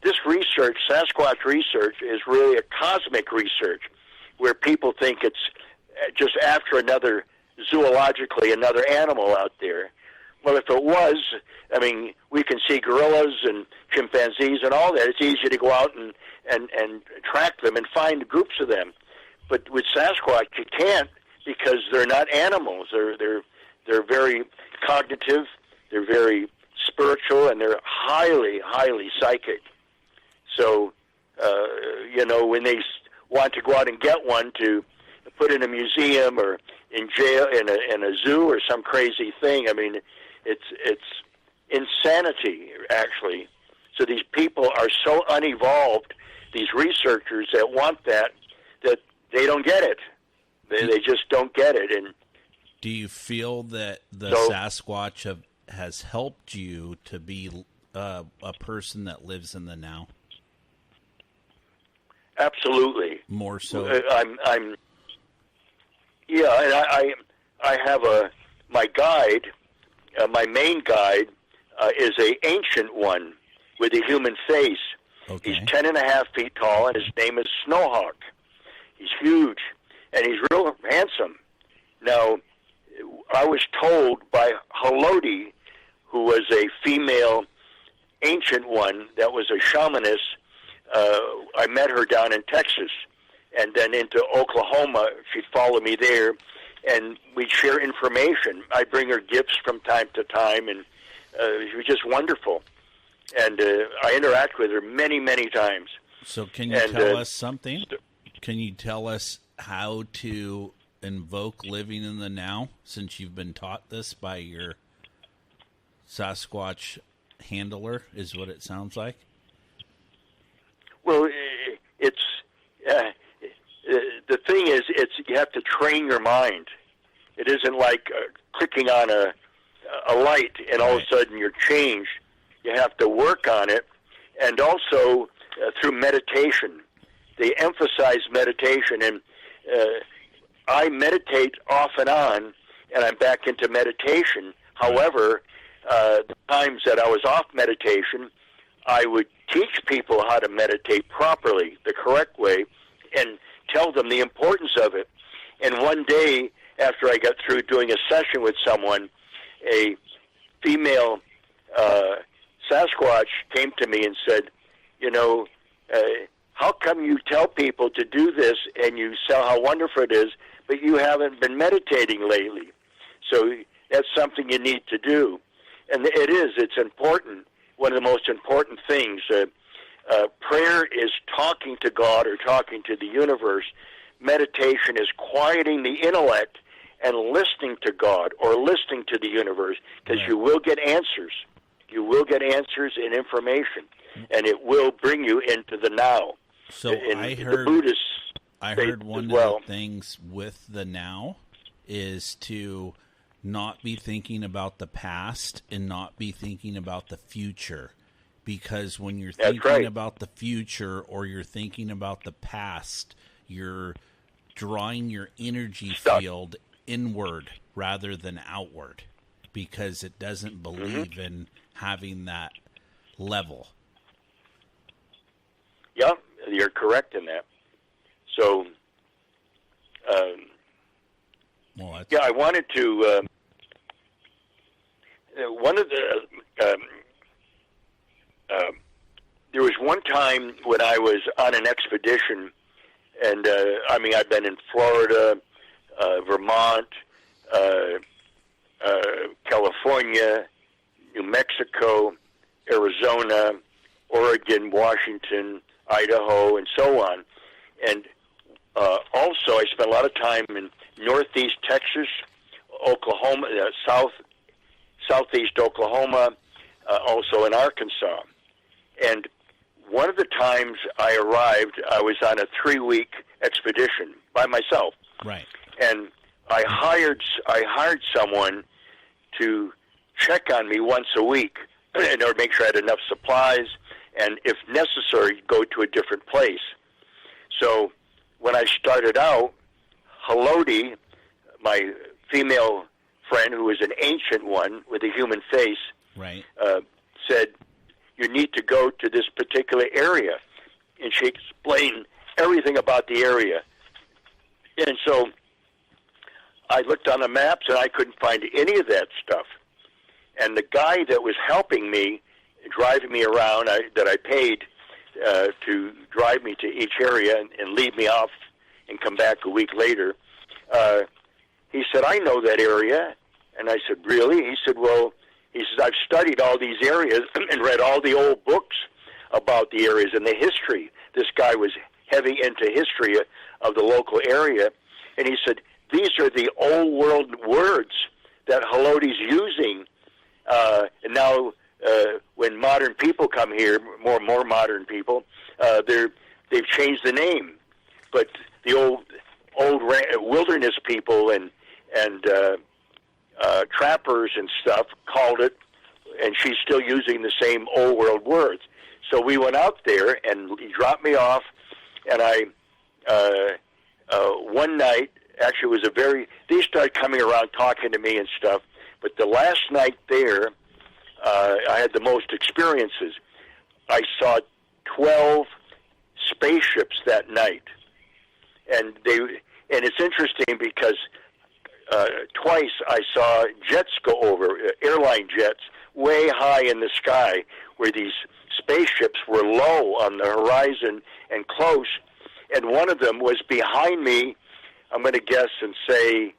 this research, Sasquatch research, is really a cosmic research where people think it's just after another animal out there. Well, if it was, I mean, we can see gorillas and chimpanzees and all that. It's easy to go out and track them and find groups of them. But with Sasquatch, you can't, because they're not animals. They're very cognitive, they're very spiritual, and they're highly, highly psychic. So, when they want to go out and get one to put in a museum or in jail, in a zoo or some crazy thing, I mean, it's insanity, actually. So these people are so unevolved, these researchers that want that they don't get it. They just don't get it. And do you feel that the Sasquatch has helped you to be a person that lives in the now? Absolutely. More so. I'm. Yeah, and I have my guide. My main guide is a ancient one with a human face. Okay. He's 10.5 feet tall, and his name is Snowhawk. He's huge, and he's real handsome. Now, I was told by Halodi, who was a female ancient one that was a shamaness. I met her down in Texas, and then into Oklahoma. She'd follow me there, and we'd share information. I'd bring her gifts from time to time, and she was just wonderful. And I interact with her many, many times. So can you tell us something? Can you tell us how to invoke living in the now, since you've been taught this by your Sasquatch handler, is what it sounds like? Well, it's the thing is, you have to train your mind. It isn't like clicking on a light and all of a sudden you're changed. You have to work on it, and also through meditation. They emphasize meditation, and I meditate off and on, and I'm back into meditation. However, the times that I was off meditation, I would teach people how to meditate properly, the correct way, and tell them the importance of it. And one day, after I got through doing a session with someone, a female Sasquatch came to me and said, how come you tell people to do this and you say how wonderful it is, but you haven't been meditating lately? So that's something you need to do. And it's important. One of the most important things. Prayer is talking to God or talking to the universe. Meditation is quieting the intellect and listening to God or listening to the universe, because you will get answers. You will get answers and information, and it will bring you into the now. So I heard one of the things with the now is to not be thinking about the past and not be thinking about the future. Because when you're thinking about the future or you're thinking about the past, you're drawing your energy field inward rather than outward, because it doesn't believe in having that level. Yeah, you're correct in that. So, I wanted to. One of the. There was one time when I was on an expedition, and I've been in Florida, Vermont, California, New Mexico, Arizona, Oregon, Washington, Idaho, and so on. And also, I spent a lot of time in northeast Texas, Oklahoma, southeast Oklahoma, also in Arkansas. And one of the times I arrived, I was on a 3-week expedition by myself. Right. And I hired someone to check on me once a week in order to make sure I had enough supplies, and if necessary, go to a different place. So when I started out, Haloti, my female friend, who was an ancient one with a human face, right, said, you need to go to this particular area. And she explained everything about the area. And so I looked on the maps, and I couldn't find any of that stuff. And the guy that was helping me, driving me around, that I paid to drive me to each area and leave me off and come back a week later, he said, I know that area. And I said, really? He said, well, he says, I've studied all these areas and read all the old books about the areas and the history. This guy was heavy into history of the local area. And he said, these are the old world words that Haloti's using. And now when modern people come here, more modern people, they've changed the name. But the old wilderness people and trappers and stuff called it, and she's still using the same old world words. So we went out there, and he dropped me off, and I one night, actually it was they started coming around talking to me and stuff, but the last night there, I had the most experiences. I saw 12 spaceships that night, and it's interesting because twice I saw jets go over, airline jets, way high in the sky, where these spaceships were low on the horizon and close, and one of them was behind me, I'm going to guess and say,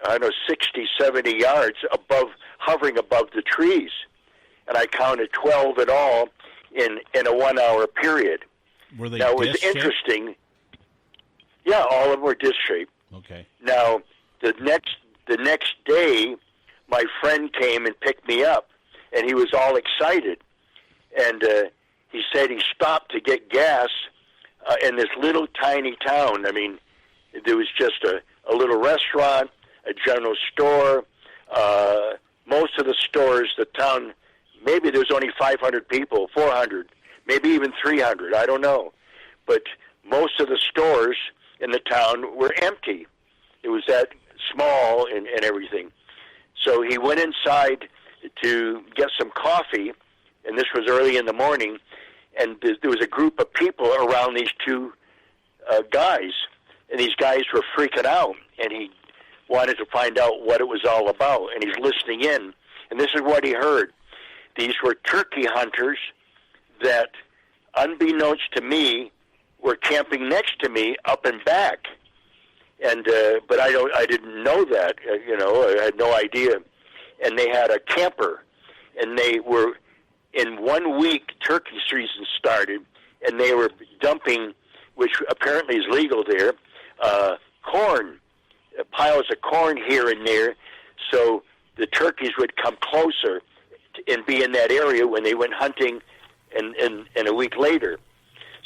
I don't know, 60, 70 yards above, hovering above the trees. And I counted 12 in all in a 1 hour period. Were they now, it was interesting. Yeah, all of them were disc-shaped. Okay. Now, the next day, my friend came and picked me up, and he was all excited. And he said he stopped to get gas in this little tiny town. I mean, there was just a little restaurant, a general store. Most of the stores, the town, maybe there was only 500 people, 400, maybe even 300, I don't know. But most of the stores in the town were empty. It was that small and everything. So he went inside to get some coffee, and this was early in the morning, and there was a group of people around these two guys, and these guys were freaking out, and he wanted to find out what it was all about, and he's listening in, and this is what he heard. These were turkey hunters that, unbeknownst to me, were camping next to me up and back, and but I didn't know that, I had no idea, and they had a camper, and they were, in 1 week, turkey season started, and they were dumping, which apparently is legal there, corn, piles of corn here and there, so the turkeys would come closer and be in that area when they went hunting and a week later.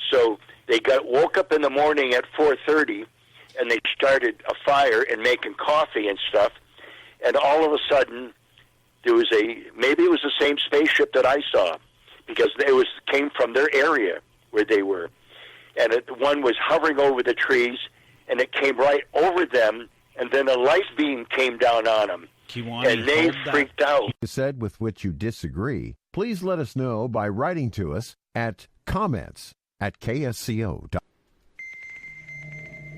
So they woke up in the morning at 4:30, and they started a fire and making coffee and stuff, and all of a sudden there was maybe it was the same spaceship that I saw, because it came from their area where they were, and one was hovering over the trees, and it came right over them, and then a light beam came down on them, Kewaunee, and they freaked out. Said with which you disagree, please let us know by writing to us at comments@ksco.com.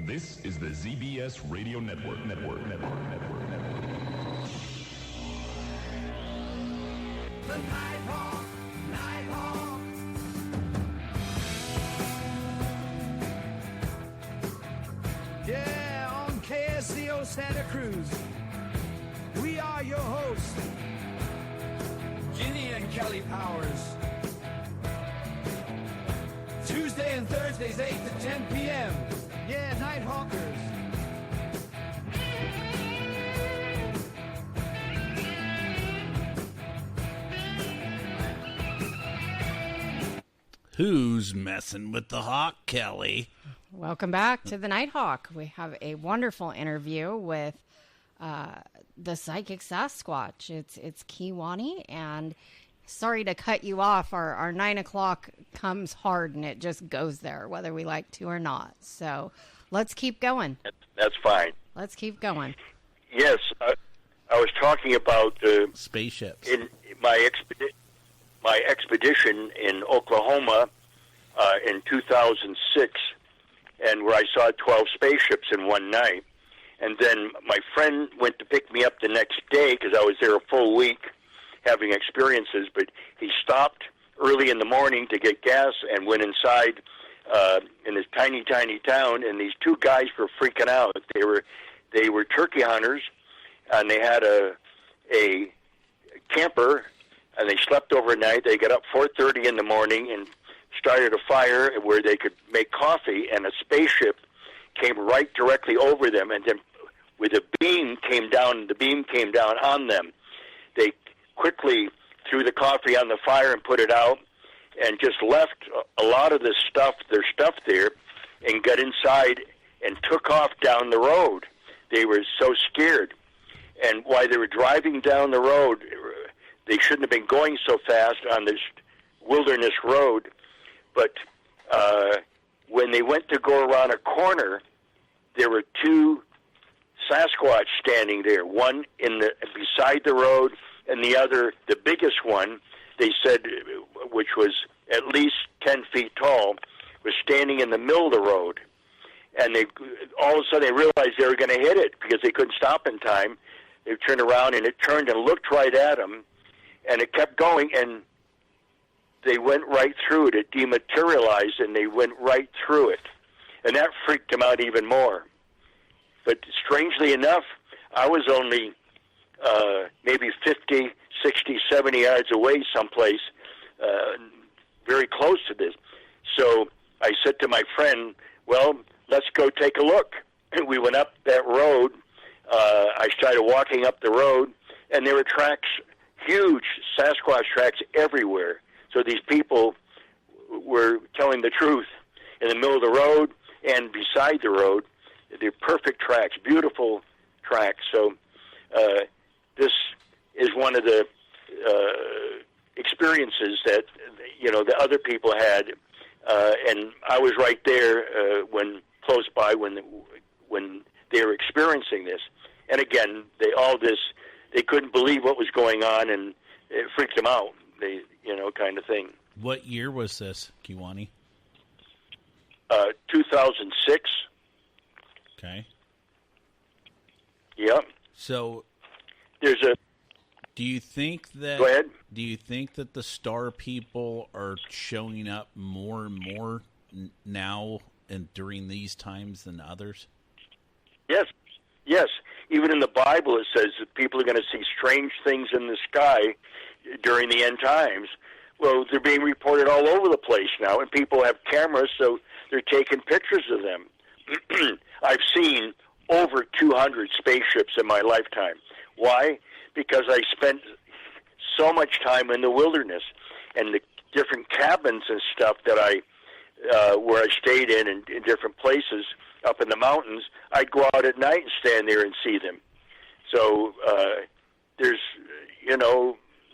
This is the ZBS Radio Network. The Nighthawk. Yeah, on KSCO Santa Cruz, we are your hosts, Ginny and Kelly Powers. Tuesday and Thursdays, 8 to 10 p.m. Yeah, Nighthawkers. Who's messing with the hawk, Kelly? Welcome back to the Nighthawk. We have a wonderful interview with the Psychic Sasquatch. It's Kewaunee, and sorry to cut you off. Our 9 o'clock comes hard, and it just goes there, whether we like to or not. So let's keep going. That's fine. Let's keep going. Yes, I was talking about spaceships in my expedition in Oklahoma in 2006, and where I saw 12 spaceships in one night. And then my friend went to pick me up the next day because I was there a full week having experiences, but he stopped early in the morning to get gas and went inside in this tiny, tiny town, and these two guys were freaking out. They were turkey hunters, and they had a camper, and they slept overnight. They got up 4:30 in the morning and started a fire where they could make coffee, and a spaceship came right directly over them, and then with a beam came down, the beam came down on them. They quickly threw the coffee on the fire and put it out, and just left a lot of their stuff there, and got inside and took off down the road. They were so scared. And while they were driving down the road, they shouldn't have been going so fast on this wilderness road, but when they went to go around a corner, there were two Sasquatch standing there, one beside the road, and the other, the biggest one, they said, which was at least 10 feet tall, was standing in the middle of the road. And they all of a sudden they realized they were going to hit it because they couldn't stop in time. They turned around, and it turned and looked right at them, and it kept going, and they went right through it. It dematerialized, and they went right through it. And that freaked them out even more. But strangely enough, I was only maybe 50, 60, 70 yards away someplace, very close to this. So I said to my friend, well, let's go take a look. And we went up that road. I started walking up the road, and there were tracks, huge Sasquatch tracks everywhere. So these people were telling the truth. In the middle of the road and beside the road, they're perfect tracks, beautiful tracks. So this is one of the experiences that, the other people had, and I was right there close by when they were experiencing this. And again, they couldn't believe what was going on, and it freaked them out. Kind of thing. What year was this, Kewaunee? 2006. Okay. Yep. So there's a. Do you think that? Go ahead. Do you think that the star people are showing up more and more now and during these times than others? Yes. Yes. Even in the Bible, it says that people are going to see strange things in the sky during the end times. Well, they're being reported all over the place now, and people have cameras, so they're taking pictures of them. I've seen over 200 spaceships in my lifetime. Why? Because I spent so much time in the wilderness, and the different cabins and stuff that where I stayed in different places up in the mountains, I'd go out at night and stand there and see them. So there's,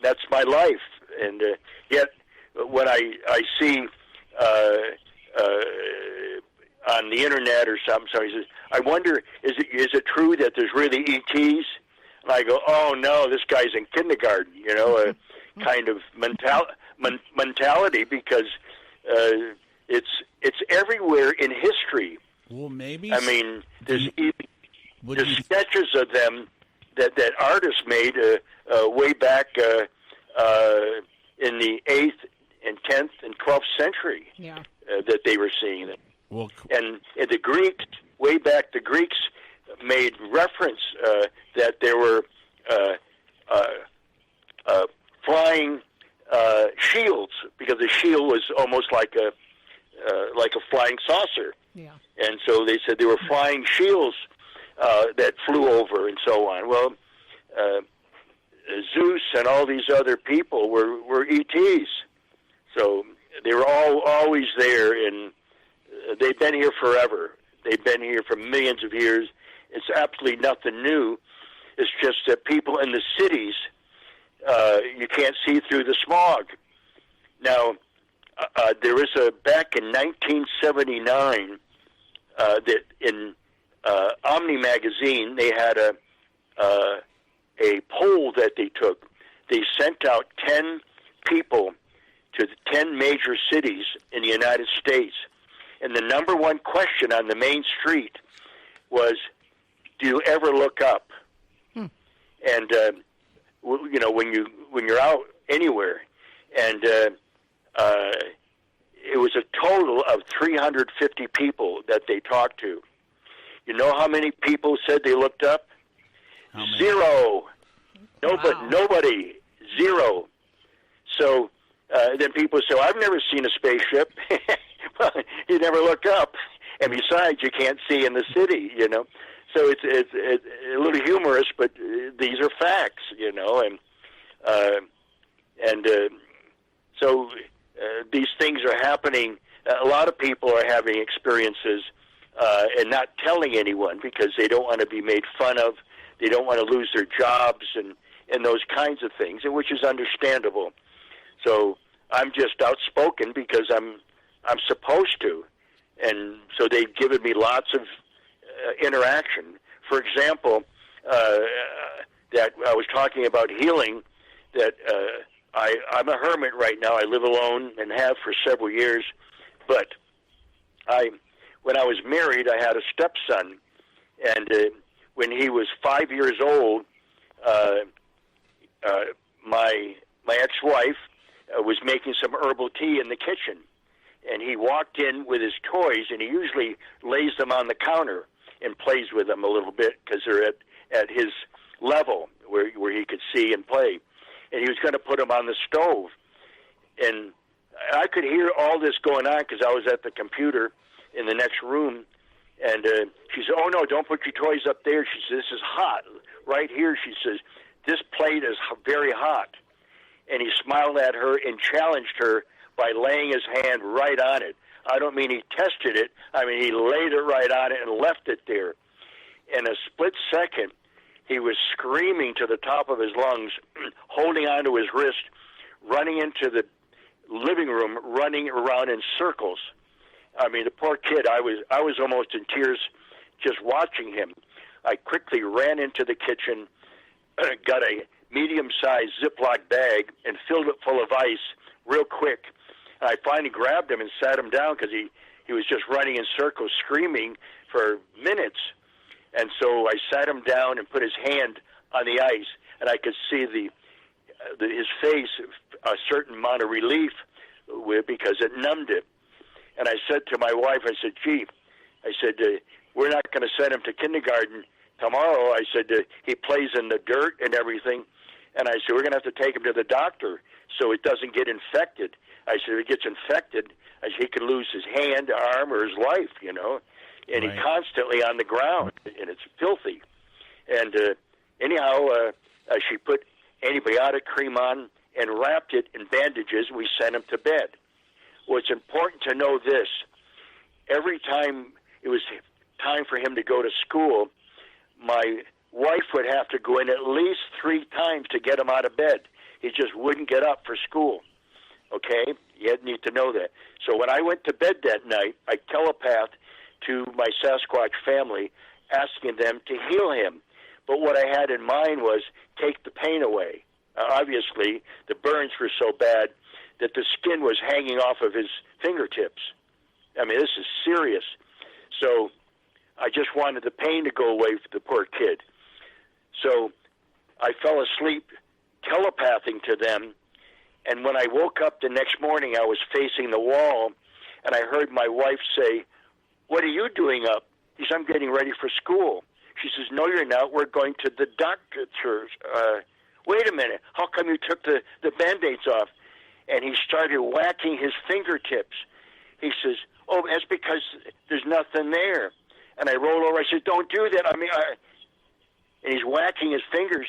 that's my life. And yet when I see on the internet or something, somebody says, I wonder, is it true that there's really ETs? And I go, oh, no, this guy's in kindergarten, a kind of mentality, because it's everywhere in history. Well, maybe. I mean, there's sketches of them that artists made way back in the 8th and 10th and 12th century. Yeah. That they were seeing it. Well, and the Greeks, way back, the Greeks made reference that there were flying shields, because the shield was almost like a flying saucer. Yeah. And so they said there were flying shields that flew over and so on. Well, Zeus and all these other people were ETs. So they were always there, and they've been here forever. They've been here for millions of years. It's absolutely nothing new. It's just that people in the cities, you can't see through the smog. Now, there was back in 1979 that in Omni magazine they had a poll that they took. They sent out 10 people to the 10 major cities in the United States, and the number one question on the main street was, "Do you ever look up?" And you know, when you're out anywhere, and it was a total of 350 people that they talked to. You know how many people said they looked up? Zero. Nobody. Zero. So then people say, well, "I've never seen a spaceship." Well, you never look up, and besides, you can't see in the city. You know, so it's a little humorous, but these are facts. You know, and so these things are happening. A lot of people are having experiences and not telling anyone because they don't want to be made fun of. They don't want to lose their jobs and those kinds of things, and which is understandable. So I'm just outspoken because I'm supposed to, and so they've given me lots of interaction. For example, that I was talking about healing. That I'm a hermit right now. I live alone and have for several years. But when I was married, I had a stepson, and when he was 5 years old, my ex-wife was making some herbal tea in the kitchen, and he walked in with his toys, and he usually lays them on the counter and plays with them a little bit because they're at his level where he could see and play. And he was going to put them on the stove, and I could hear all this going on because I was at the computer in the next room, and she said, "Oh, no, don't put your toys up there." She said, "This is hot. Right here," she says, "this plate is very hot." And he smiled at her and challenged her by laying his hand right on it. I don't mean he tested it. I mean he laid it right on it and left it there. In a split second, he was screaming to the top of his lungs, holding onto his wrist, running into the living room, running around in circles. I mean, the poor kid, I was almost in tears just watching him. I quickly ran into the kitchen, got a medium-sized Ziploc bag, and filled it full of ice real quick. And I finally grabbed him and sat him down because he was just running in circles, screaming for minutes. And so I sat him down and put his hand on the ice, and I could see his face, a certain amount of relief because it numbed it. And I said to my wife, I said, "Gee," I said, "we're not going to send him to kindergarten tomorrow." I said, "He plays in the dirt and everything." And I said, "We're going to have to take him to the doctor so it doesn't get infected." I said, "If it gets infected, he could lose his hand, arm, or his life, you know." And Right. He's constantly on the ground, and it's filthy. And anyhow, she put antibiotic cream on and wrapped it in bandages. We sent him to bed. Well, it's important to know this. Every time it was time for him to go to school, my wife would have to go in at least 3 times to get him out of bed. He just wouldn't get up for school. Okay? You need to know that. So when I went to bed that night, I telepathed to my Sasquatch family, asking them to heal him. But what I had in mind was take the pain away. Obviously, the burns were so bad that the skin was hanging off of his fingertips. I mean, this is serious. So I just wanted the pain to go away for the poor kid. So I fell asleep telepathing to them, and when I woke up the next morning, I was facing the wall, and I heard my wife say, "What are you doing up?" He said, "I'm getting ready for school." She says, "No, you're not. We're going to the doctor's." Wait a minute. How come you took the Band-Aids off? And he started whacking his fingertips. He says, "Oh, that's because there's nothing there." And I rolled over. I said, "Don't do that." And he's whacking his fingers,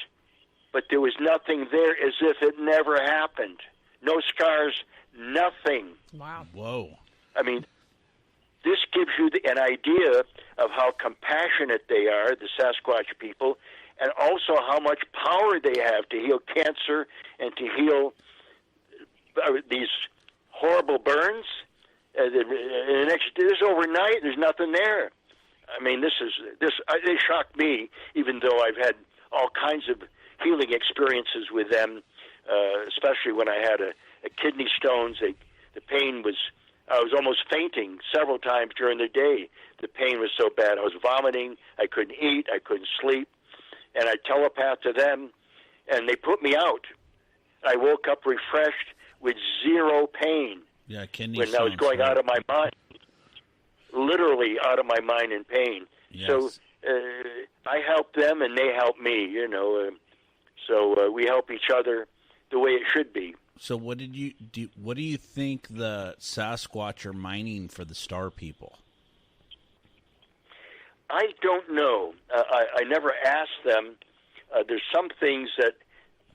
but there was nothing there, as if it never happened. No scars, nothing. Wow. Whoa. I mean, this gives you an idea of how compassionate they are, the Sasquatch people, and also how much power they have to heal cancer and to heal these horrible burns. The next, this overnight, there's nothing there. I mean, they shocked me, even though I've had all kinds of healing experiences with them, especially when I had a kidney stones. The pain was, I was almost fainting several times during the day. The pain was so bad. I was vomiting. I couldn't eat. I couldn't sleep. And I telepathed to them, and they put me out. I woke up refreshed with zero pain. Yeah, kidney when I was going out of my mind, literally out of my mind in pain. Yes. So I help them, and they help me. So we help each other the way it should be. So what did you do? What do you think the Sasquatch are mining for the Star people? I don't know. I never asked them. There's some things that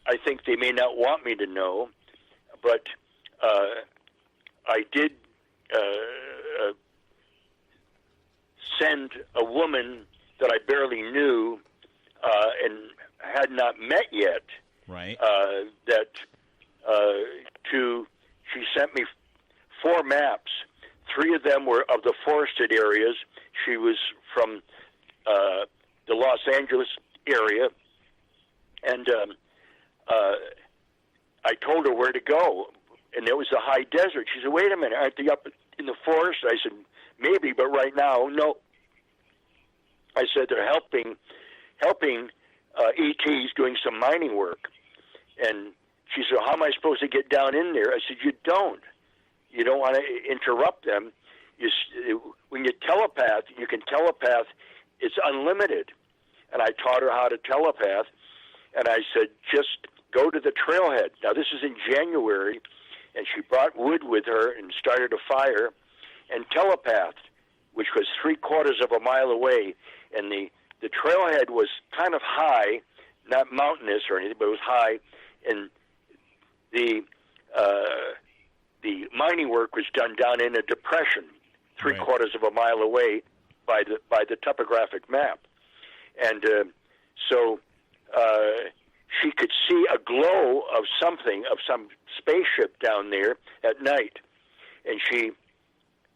I think they may not want me to know, but I did send a woman that I barely knew and had not met yet. Right. She sent me 4 maps. 3 of them were of the forested areas. She was from the Los Angeles area, and I told her where to go, and it was a high desert. She said, "Wait a minute, aren't they up in the forest?" I said, "Maybe, but right now, no." I said, "They're helping ETs doing some mining work," and she said, "How am I supposed to get down in there?" I said, "You don't want to interrupt them. When you telepath, you can telepath. It's unlimited." And I taught her how to telepath, and I said, "Just go to the trailhead." Now, this is in January, and she brought wood with her and started a fire and telepathed, which was 3/4 of a mile away. And the trailhead was kind of high, not mountainous or anything, but it was high, and the mining work was done down in a depression, 3/4 of a mile away by the topographic map, and so she could see a glow of something, of some spaceship down there at night, and she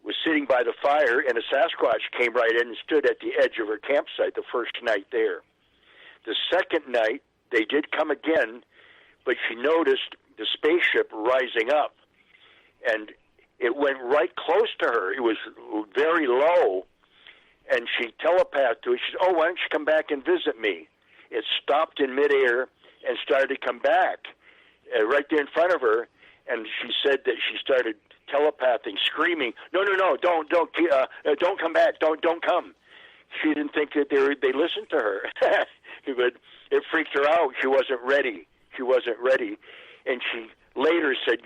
was sitting by the fire, and a Sasquatch came right in and stood at the edge of her campsite the first night there. The second night, they did come again, but she noticed the spaceship rising up, and it went right close to her. It was very low, and she telepathed to it. She said, "Oh, why don't you come back and visit me?" It stopped in midair and started to come back right there in front of her, and she said that she started telepathing, screaming, "No, don't come back, don't come." She didn't think that they listened to her, but it freaked her out. She wasn't ready. And she later said,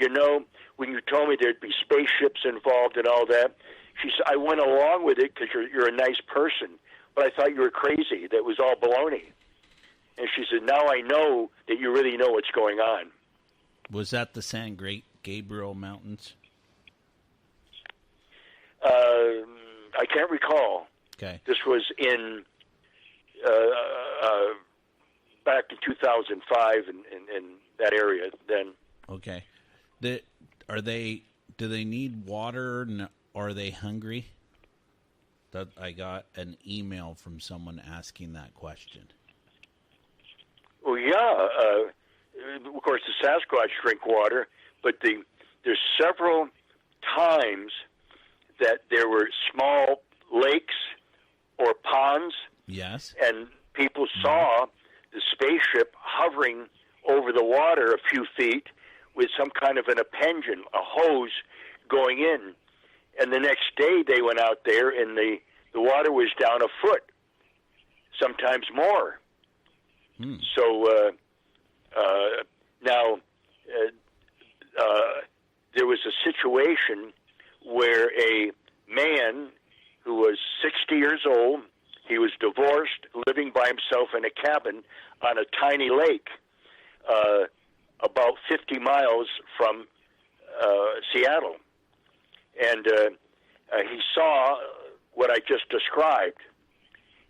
when you told me there'd be spaceships involved and all that, she said, "I went along with it because you're a nice person, but I thought you were crazy. That was all baloney." And she said, "Now I know that you really know what's going on." Was that the San Gabriel Mountains? I can't recall. Okay. This was in back in 2005 in that area then. Okay. Do they need water, and are they hungry? That I got an email from someone asking that question. Well, yeah. Of course, the Sasquatch drink water, but there's several times that there were small lakes or ponds. Yes. And people saw the spaceship hovering over the water a few feet with some kind of an appendage, a hose going in. And the next day they went out there and the water was down a foot, sometimes more. So now there was a situation where a man who was 60 years old, he was divorced, living by himself in a cabin on a tiny lake about 50 miles from Seattle. And he saw what I just described.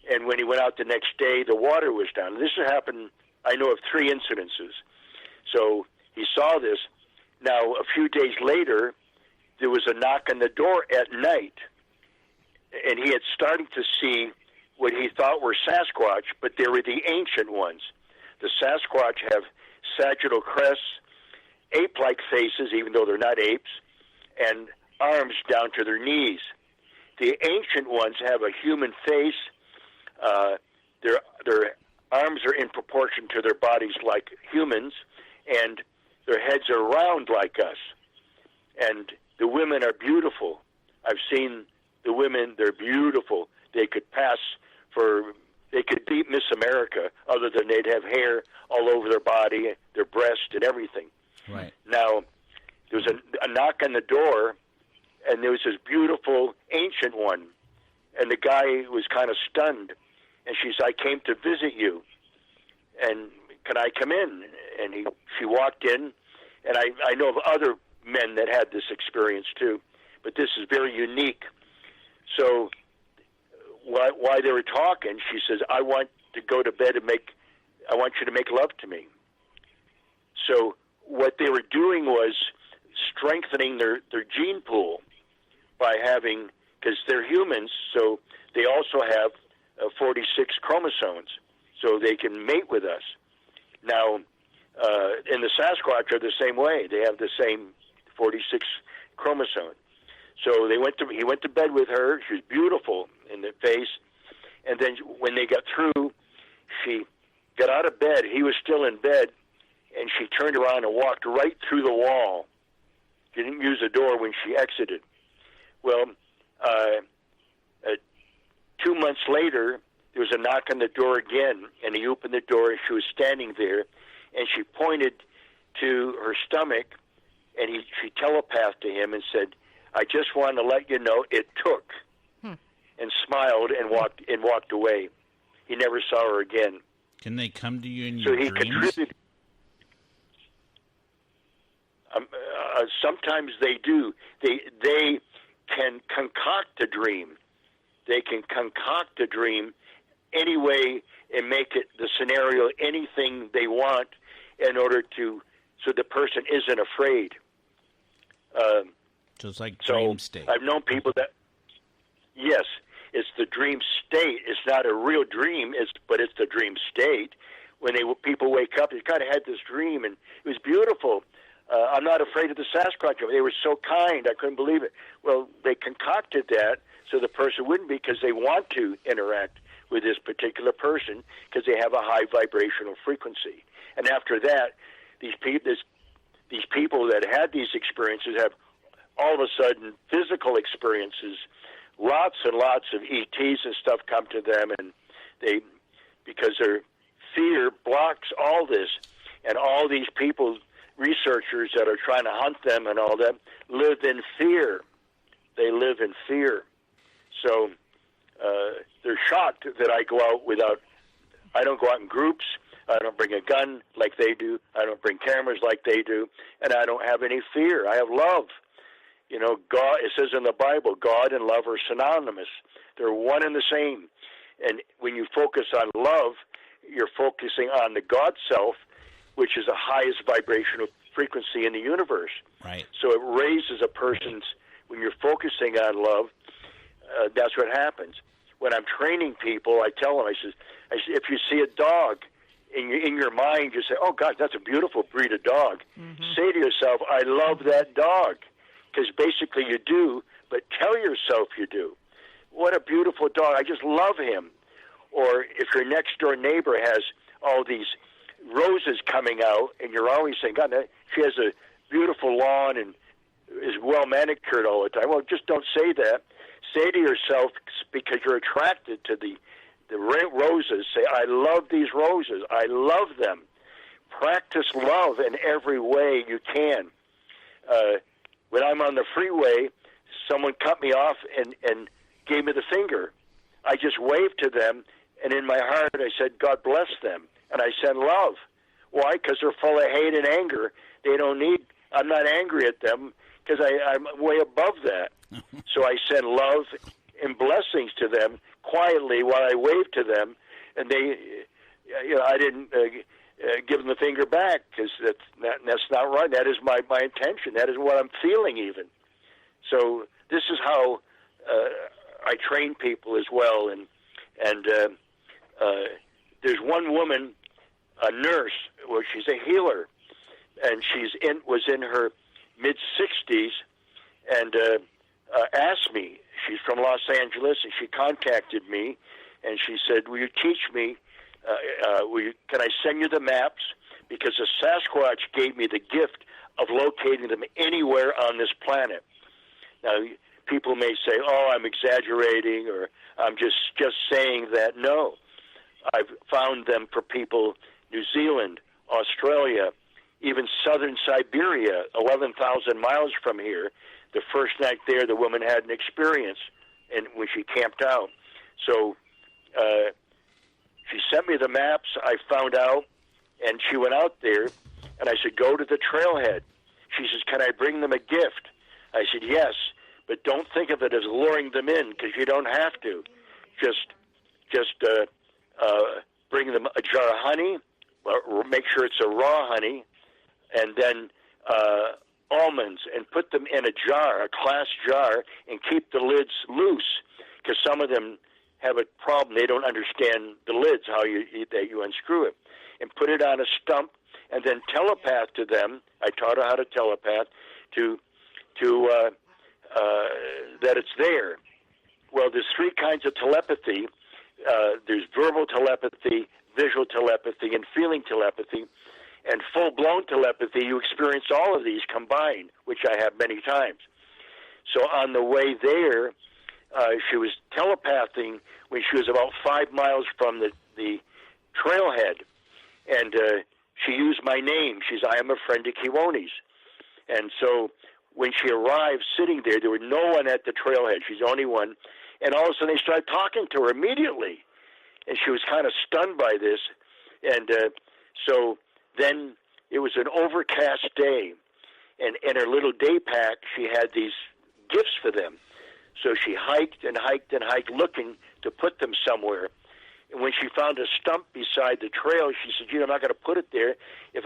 And when he went out the next day, the water was down. This happened, I know of 3 incidences. So he saw this. Now, a few days later, there was a knock on the door at night, and he had started to see what he thought were Sasquatch, but they were the ancient ones. The Sasquatch have sagittal crests, ape-like faces, even though they're not apes, and arms down to their knees. The ancient ones have a human face. Their arms are in proportion to their bodies like humans, and their heads are round like us. And the women are beautiful. I've seen the women, they're beautiful. They could they could beat Miss America, other than they'd have hair all over their body, their breast, and everything. Right. Now, there was a knock on the door, and there was this beautiful ancient one, and the guy was kind of stunned. And she said, "I came to visit you, and can I come in?" And she walked in, and I know of other men that had this experience too, but this is very unique. So while they were talking, she says, "I want to go to bed and I want you to make love to me." So what they were doing was strengthening their gene pool by having, because they're humans, so they also have 46 chromosomes, so they can mate with us. Now, and the Sasquatch are the same way. They have the same 46 chromosome. So he went to bed with her. She was beautiful in the face. And then when they got through, she got out of bed. He was still in bed, and she turned around and walked right through the wall. She didn't use the door when she exited. Well, 2 months later, there was a knock on the door again, and he opened the door, and she was standing there, and she pointed to her stomach, and she telepathed to him and said, "I just want to let you know it took," and smiled and walked away. He never saw her again. Can they come to you in So your he dreams? contributed. Sometimes they do. They can concoct a dream. They can concoct a dream any way and make it the scenario anything they want in order so the person isn't afraid. So it's like dream state. I've known people that, yes, it's the dream state. It's not a real dream, but it's the dream state. When people wake up, they kind of had this dream, and it was beautiful. I'm not afraid of the Sasquatch. They were so kind. I couldn't believe it. Well, they concocted that so the person wouldn't, because they want to interact with this particular person because they have a high vibrational frequency. And after that, these people that had these experiences have all of a sudden physical experiences. Lots and lots of ETs and stuff come to them, and because their fear blocks all this, and all these people, researchers that are trying to hunt them and all that, live in fear. They live in fear. So they're shocked that I go out I don't go out in groups. I don't bring a gun like they do. I don't bring cameras like they do. And I don't have any fear. I have love. You know, God, it says in the Bible, God and love are synonymous. They're one and the same. And when you focus on love, you're focusing on the God self, which is the highest vibrational frequency in the universe. Right. So it raises a person's, when you're focusing on love, that's what happens. When I'm training people, I tell them, I say, if you see a dog, in your mind, you say, "Oh, gosh, that's a beautiful breed of dog." Mm-hmm. Say to yourself, "I love that dog," because basically you do, but tell yourself you do. What a beautiful dog. I just love him. Or if your next-door neighbor has all these roses coming out, and you're always saying, "God, she has a beautiful lawn and is well manicured all the time." Well, just don't say that. Say to yourself, because you're attracted to the roses, say, "I love these roses. I love them." Practice love in every way you can. When I'm on the freeway, someone cut me off and gave me the finger. I just waved to them, and in my heart I said, "God bless them," and I send love. Why? Because they're full of hate and anger. I'm not angry at them because I'm way above that. So I send love and blessings to them quietly while I waved to them, and they, I didn't give them the finger back because that's not right. That is my intention. That is what I'm feeling even. So this is how I train people as well. And there's one woman, a nurse, well, she's a healer, and was in her mid-60s, and asked me. She's from Los Angeles, and she contacted me, and she said, "Will you teach me? Can I send you the maps? Because the Sasquatch gave me the gift of locating them anywhere on this planet." Now, people may say, "Oh, I'm exaggerating," or "I'm just saying that." No, I've found them for people, New Zealand, Australia, even southern Siberia, 11,000 miles from here. The first night there, the woman had an experience, and when she camped out. So she sent me the maps. I found out, and she went out there, and I said, "Go to the trailhead." She says, "Can I bring them a gift?" I said, "Yes, but don't think of it as luring them in, because you don't have to. Just bring them a jar of honey, or make sure it's a raw honey, and then almonds, and put them in a jar, a glass jar, and keep the lids loose, because some of them have a problem. They don't understand the lids, how you unscrew it, and put it on a stump, and then telepath to them. I taught her how to telepath to that it's there. Well, there's three kinds of telepathy. There's verbal telepathy, visual telepathy, and feeling telepathy. And full-blown telepathy, you experience all of these combined, which I have many times. So on the way there, she was telepathing when she was about 5 miles from the trailhead, and she used my name. I am a friend of Kewaunee's. And so when she arrived sitting there was no one at the trailhead. She's the only one. And all of a sudden they started talking to her immediately. And she was kind of stunned by this. And so then it was an overcast day. And in her little day pack, she had these gifts for them. So she hiked and hiked and hiked looking to put them somewhere. And when she found a stump beside the trail, she said, I'm not going to put it there. If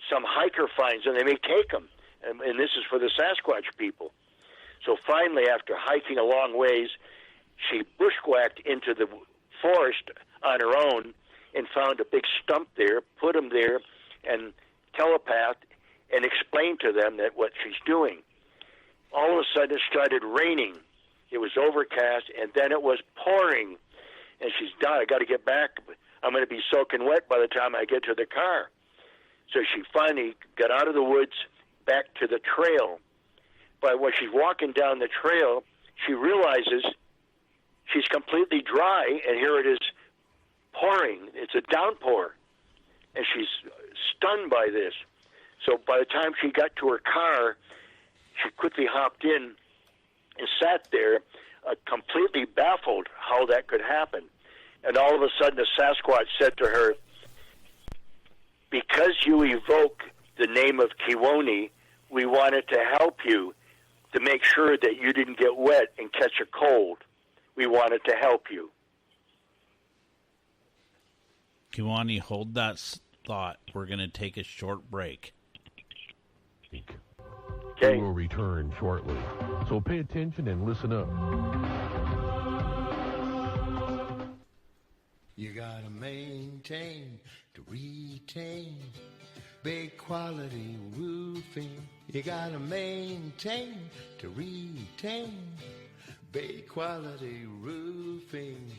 some hiker finds them, they may take them. And this is for the Sasquatch people. So finally, after hiking a long ways, she bushwhacked into the forest on her own and found a big stump there, put them there, and telepathed and explained to them that what she's doing. All of a sudden, it started raining. It was overcast, and then it was pouring. And she's done. I got to get back. I'm going to be soaking wet by the time I get to the car. So she finally got out of the woods back to the trail. But when she's walking down the trail, she realizes she's completely dry, and here it is pouring. It's a downpour. And she's stunned by this. So by the time she got to her car, she quickly hopped in and sat there, completely baffled how that could happen. And all of a sudden, the Sasquatch said to her, because you evoke the name of Kewaunee, we wanted to help you to make sure that you didn't get wet and catch a cold. We wanted to help you. Kewaunee, hold that thought. We're going to take a short break. Okay. We will return shortly. So pay attention and listen up. You gotta maintain to retain big quality roofing. You gotta maintain to retain big quality roofing.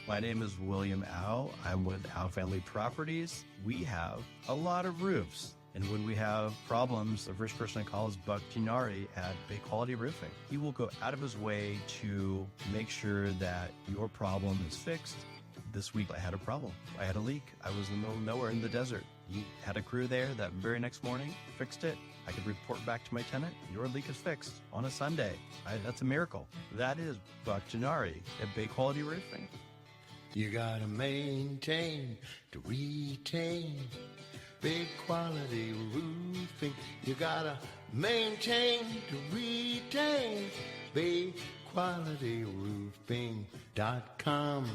My name is William Au. I'm with Au Family Properties. We have a lot of roofs. And when we have problems, the first person I call is Buck Ginari at Big Quality Roofing. He will go out of his way to make sure that your problem is fixed. This week I had a problem. I had a leak. I was in the middle of nowhere in the desert. He had a crew there that very next morning, fixed it. I could report back to my tenant, your leak is fixed on a Sunday. That's a miracle. That is Buck Ginari at Big Quality Roofing. You gotta maintain to retain big quality roofing. You gotta maintain to retain big BigQualityRoofing.com.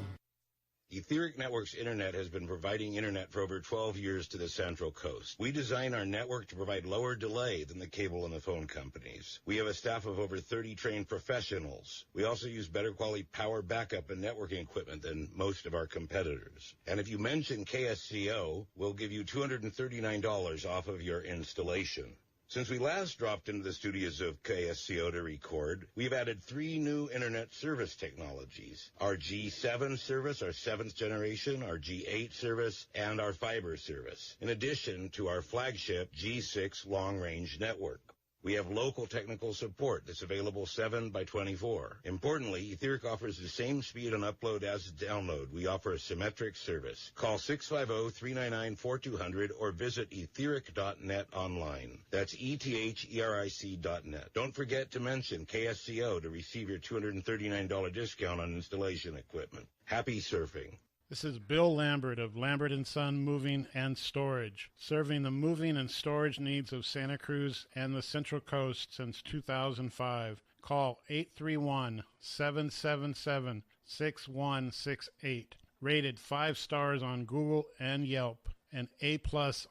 Etheric Networks Internet has been providing internet for over 12 years to the Central Coast. We design our network to provide lower delay than the cable and the phone companies. We have a staff of over 30 trained professionals. We also use better quality power backup and networking equipment than most of our competitors. And if you mention KSCO, we'll give you $239 off of your installation. Since we last dropped into the studios of KSCO to record, we've added 3 new internet service technologies. Our G7 service, our 7th generation, our G8 service, and our fiber service, in addition to our flagship G6 long-range network. We have local technical support that's available 7/24. Importantly, Etheric offers the same speed on upload as download. We offer a symmetric service. Call 650-399-4200 or visit etheric.net online. That's ETHERIC.net. Don't forget to mention KSCO to receive your $239 discount on installation equipment. Happy surfing. This is Bill Lambert of Lambert & Son Moving and Storage, serving the moving and storage needs of Santa Cruz and the Central Coast since 2005. Call 831-777-6168. Rated 5 stars on Google and Yelp, and A+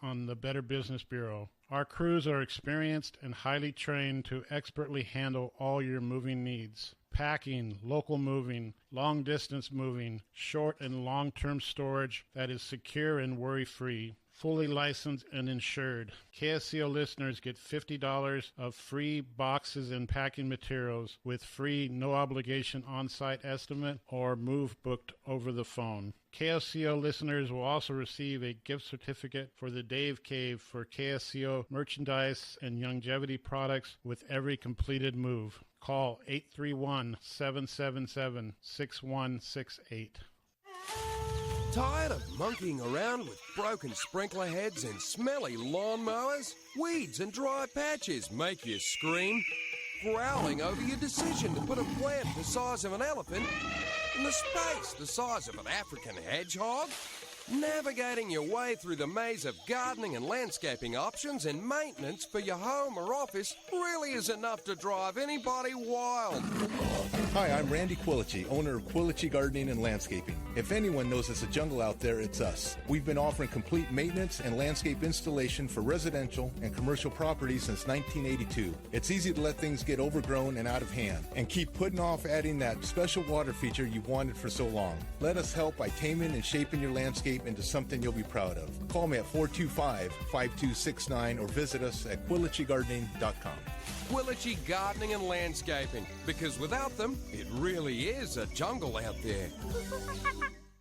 on the Better Business Bureau. Our crews are experienced and highly trained to expertly handle all your moving needs. Packing, local moving, long-distance moving, short and long-term storage that is secure and worry-free, fully licensed and insured. KSCO listeners get $50 of free boxes and packing materials with free no-obligation on-site estimate or move booked over the phone. KSCO listeners will also receive a gift certificate for the Dave Cave for KSCO merchandise and longevity products with every completed move. Call 831-777-6168. Tired of monkeying around with broken sprinkler heads and smelly lawnmowers? Weeds and dry patches make you scream? Growling over your decision to put a plant the size of an elephant in the space the size of an African hedgehog? Navigating your way through the maze of gardening and landscaping options and maintenance for your home or office really is enough to drive anybody wild. Hi, I'm Randy Quilici, owner of Quilici Gardening and Landscaping. If anyone knows it's a jungle out there, it's us. We've been offering complete maintenance and landscape installation for residential and commercial properties since 1982. It's easy to let things get overgrown and out of hand and keep putting off adding that special water feature you've wanted for so long. Let us help by taming and shaping your landscape into something you'll be proud of. Call me at 425-5269 or visit us at QuilichiGardening.com. Quilici Gardening and Landscaping, because without them, it really is a jungle out there.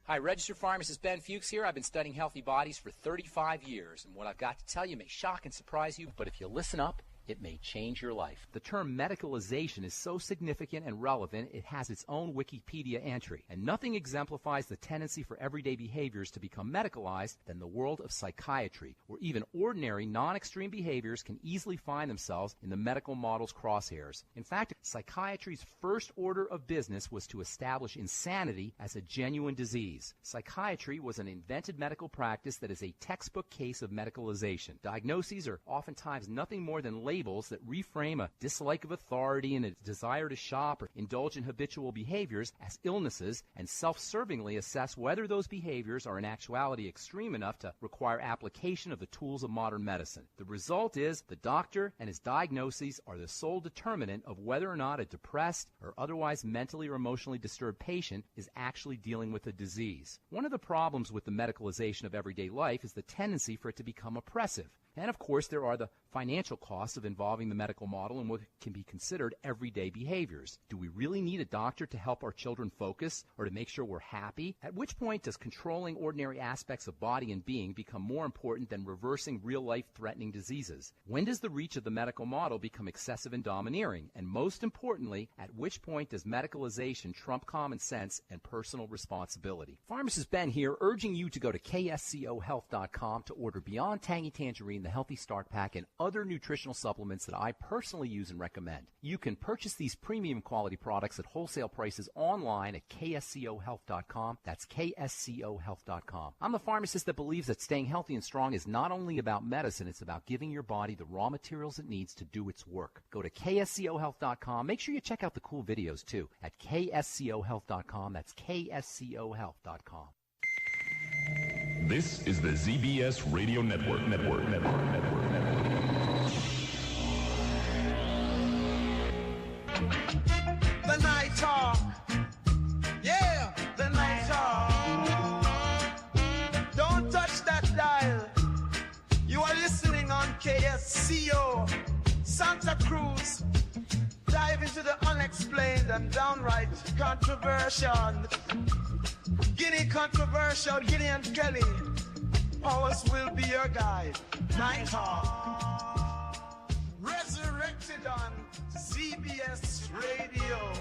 Hi, registered pharmacist Ben Fuchs here. I've been studying healthy bodies for 35 years, and what I've got to tell you may shock and surprise you, but if you listen up, it may change your life. The term medicalization is so significant and relevant, it has its own Wikipedia entry. And nothing exemplifies the tendency for everyday behaviors to become medicalized than the world of psychiatry, where even ordinary, non-extreme behaviors can easily find themselves in the medical model's crosshairs. In fact, psychiatry's first order of business was to establish insanity as a genuine disease. Psychiatry was an invented medical practice that is a textbook case of medicalization. Diagnoses are oftentimes nothing more than labels that reframe a dislike of authority and a desire to shop or indulge in habitual behaviors as illnesses and self-servingly assess whether those behaviors are in actuality extreme enough to require application of the tools of modern medicine. The result is the doctor and his diagnoses are the sole determinant of whether or not a depressed or otherwise mentally or emotionally disturbed patient is actually dealing with a disease. One of the problems with the medicalization of everyday life is the tendency for it to become oppressive. And, of course, there are the financial costs of involving the medical model in what can be considered everyday behaviors. Do we really need a doctor to help our children focus or to make sure we're happy? At which point does controlling ordinary aspects of body and being become more important than reversing real-life threatening diseases? When does the reach of the medical model become excessive and domineering? And most importantly, at which point does medicalization trump common sense and personal responsibility? Pharmacist Ben here, urging you to go to kscohealth.com to order Beyond Tangy Tangerine, the Healthy Start Pack, and other nutritional supplements that I personally use and recommend. You can purchase these premium quality products at wholesale prices online at kscohealth.com. That's kscohealth.com. I'm the pharmacist that believes that staying healthy and strong is not only about medicine, it's about giving your body the raw materials it needs to do its work. Go to kscohealth.com. Make sure you check out the cool videos too at kscohealth.com. That's kscohealth.com. This is the ZBS Radio Network. The Night Talk. Yeah, the Night Talk. Don't touch that dial. You are listening on KSCO, Santa Cruz. Dive into the unexplained and downright controversial. Guinea controversial, Guinea and Kelly. Powers will be your guide. Night Talk. Resurrected on CBS Radio.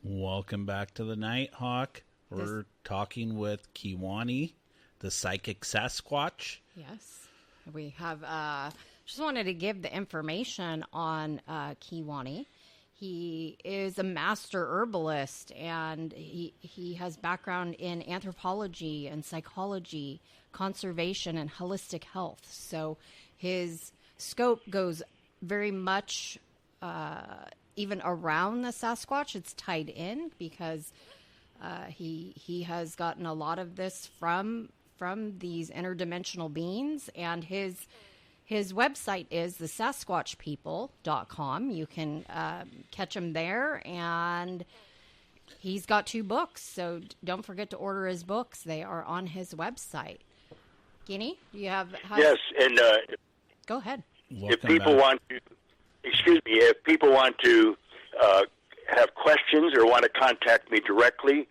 Welcome back to the Nighthawk. We're talking with Kewaunee, the psychic Sasquatch. Yes. We have, just wanted to give the information on Kewaunee. He is a master herbalist, and he has background in anthropology and psychology, conservation, and holistic health. So his scope goes very much even around the Sasquatch. It's tied in because he has gotten a lot of this from these interdimensional beings, and his website is the sasquatchpeople.com. You can catch him there, and he's got 2 books, so don't forget to order his books. They are on his website. Guinea, do you have... Yes, and... go ahead. If people want to... Excuse me, if people want to have questions or want to contact me directly,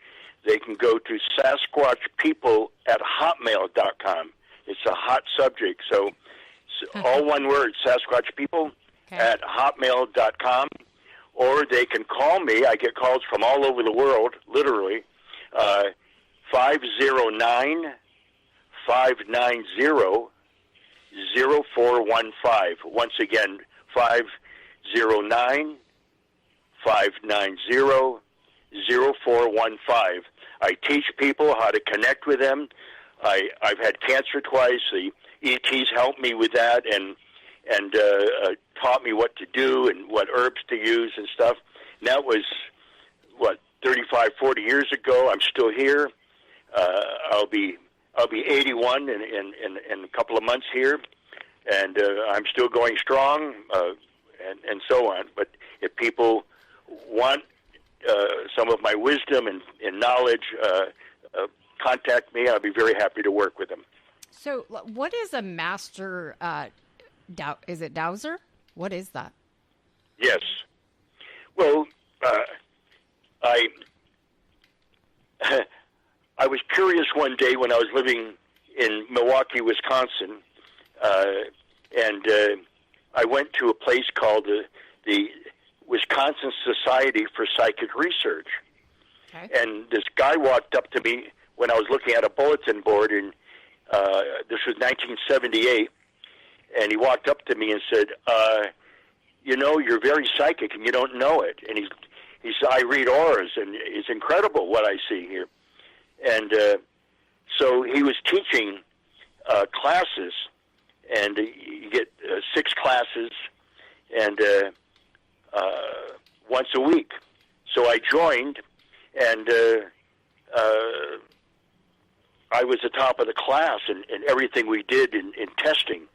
they can go to sasquatchpeople@hotmail.com. It's a hot subject, so... all one word, sasquatchpeople@hotmail.com, or they can call me. I get calls from all over the world, literally, 509-590-0415. Once again, 509-590-0415. I teach people how to connect with them. I've had cancer twice. The ETs helped me with that and taught me what to do and what herbs to use and stuff. And that was, 35, 40 years ago. I'm still here. I'll be 81 in a couple of months here, and I'm still going strong, and so on. But if people want some of my wisdom and knowledge, contact me. I'll be very happy to work with them. So what is a master, is it dowser? What is that? Yes. Well, I was curious one day when I was living in Milwaukee, Wisconsin, and I went to a place called the Wisconsin Society for Psychic Research. Okay. And this guy walked up to me when I was looking at a bulletin board, and this was 1978, and he walked up to me and said, you're very psychic and you don't know it. And he said, I read auras, and it's incredible what I see here. And so he was teaching classes, and you get 6 classes and once a week. So I joined, and I was the top of the class in everything we did in testing.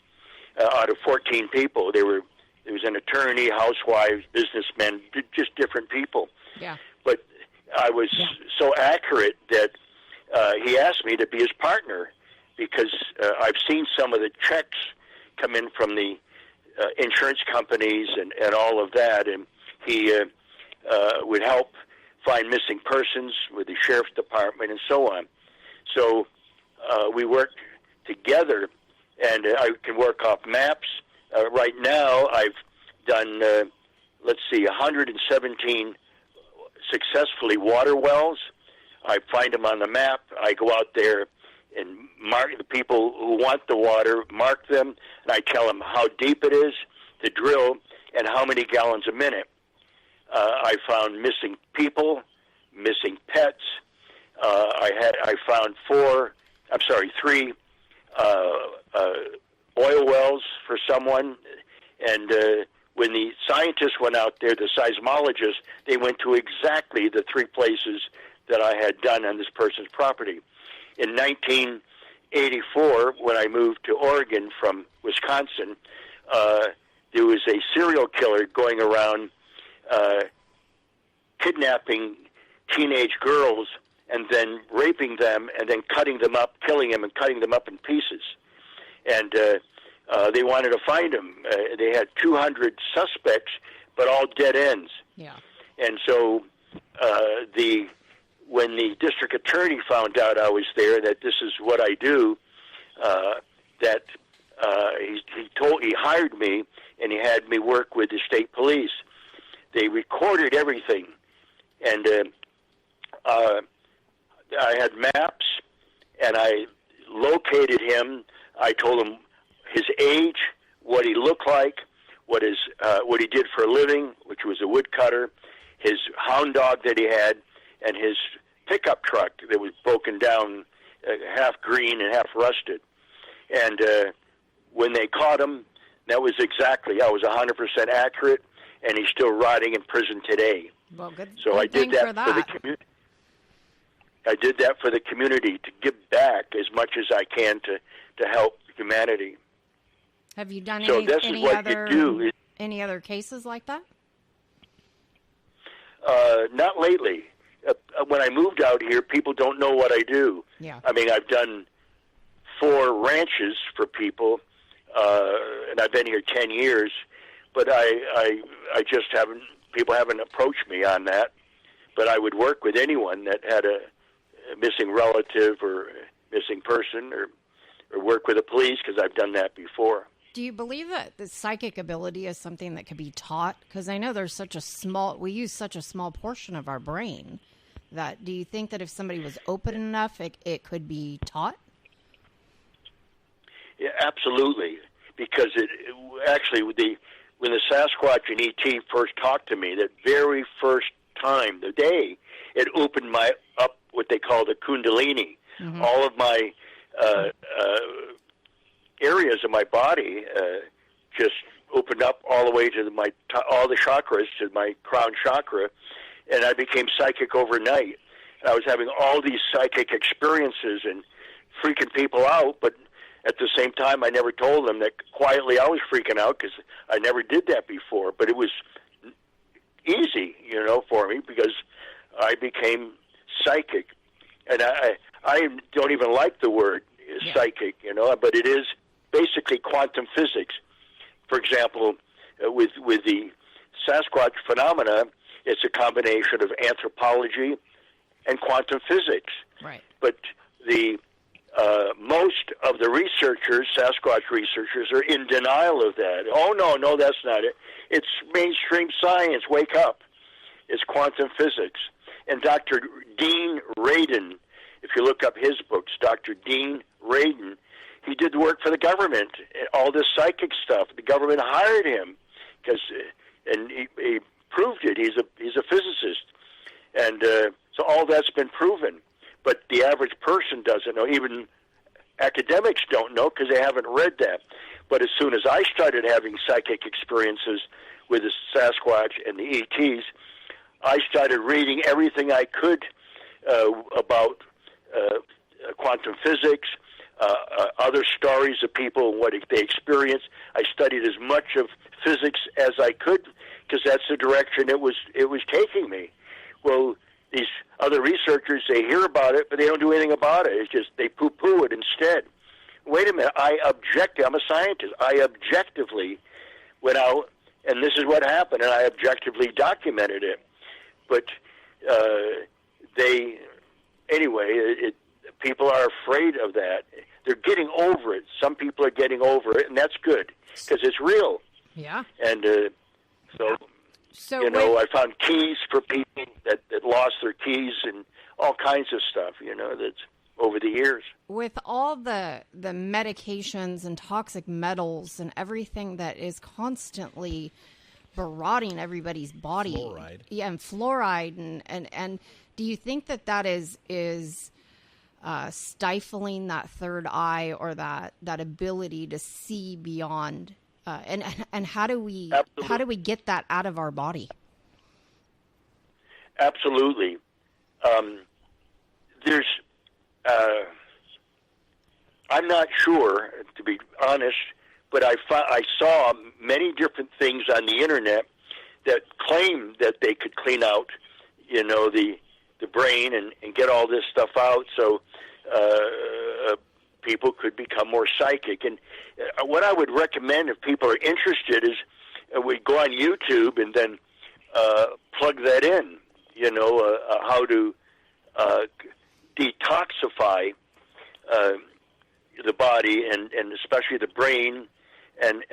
Out of 14 people, there was an attorney, housewives, businessmen, just different people. Yeah. But I was so accurate that he asked me to be his partner, because I've seen some of the checks come in from the insurance companies and all of that, and he would help find missing persons with the sheriff's department and so on. So we worked together, and I can work off maps. Right now, I've done, 117 successfully water wells. I find them on the map. I go out there mark the people who want the water, mark them, and I tell them how deep it is to drill and how many gallons a minute. I found missing people, missing pets. I found 3 oil wells for someone, and when the scientists went out there, the seismologists, they went to exactly the 3 places that I had done on this person's property. In 1984, when I moved to Oregon from Wisconsin, there was a serial killer going around kidnapping teenage girls and then raping them and then cutting them up, killing them and cutting them up in pieces. And they wanted to find him. They had 200 suspects, but all dead ends. Yeah. And so when the district attorney found out I was there, that this is what I do, he hired me and he had me work with the state police. They recorded everything, and I had maps, and I located him. I told him his age, what he looked like, what he did for a living, which was a woodcutter, his hound dog that he had, and his pickup truck that was broken down, half green and half rusted. And when they caught him, that was exactly, I was 100% accurate, and he's still rotting in prison today. Well, good. So good I did that for for the community. I did that for the community to give back as much as I can to help humanity. Have you done So any, this any is what other you do. any other cases like that? Not lately. When I moved out here, people don't know what I do. Yeah. I mean, I've done 4 ranches for people, and I've been here 10 years, but I just haven't, people haven't approached me on that. But I would work with anyone that had a missing relative or missing person, or work with the police, because I've done that before. Do you believe that the psychic ability is something that could be taught? Because I know we use such a small portion of our brain. Do you think that if somebody was open enough, it could be taught? Yeah, absolutely. Because when the Sasquatch and ET first talked to me, that very first time, the day, it opened up what they call the Kundalini. Mm-hmm. All of my areas of my body just opened up all the way to all the chakras, to my crown chakra, and I became psychic overnight. And I was having all these psychic experiences and freaking people out, but at the same time, I never told them that quietly I was freaking out, because I never did that before. But it was easy, for me, because I became psychic. And I don't even like the word psychic, but it is basically quantum physics. For example, with the Sasquatch phenomena, it's a combination of anthropology and quantum physics. Right. But the most of the researchers, Sasquatch researchers, are in denial of that. Oh, no, that's not it. It's mainstream science. Wake up. It's quantum physics. And Dr. Dean Radin, if you look up his books, Dr. Dean Radin, he did work for the government, all this psychic stuff. The government hired him, and he proved it. He's a physicist. And so all that's been proven. But the average person doesn't know. Even academics don't know, because they haven't read that. But as soon as I started having psychic experiences with the Sasquatch and the ETs, I started reading everything I could about quantum physics, other stories of people and what they experienced. I studied as much of physics as I could, because that's the direction it was taking me. Well, these other researchers, they hear about it, but they don't do anything about it. It's just they poo-poo it instead. Wait a minute, I'm a scientist. I objectively went out, and this is what happened, and I objectively documented it. But people are afraid of that. They're getting over it. Some people are getting over it, and that's good, because it's real. Yeah. And I found keys for people that lost their keys and all kinds of stuff, over the years. With all the medications and toxic metals and everything that is constantly barotting everybody's body. Fluoride. Yeah, and fluoride. And do you think that is stifling that third eye or that ability to see beyond? And how do we get that out of our body? Absolutely. I'm not sure, to be honest, but I saw many different things on the internet that claim that they could clean out, the brain and get all this stuff out, so people could become more psychic. And what I would recommend if people are interested is we go on YouTube and then plug that in, how to detoxify the body and especially the brain, and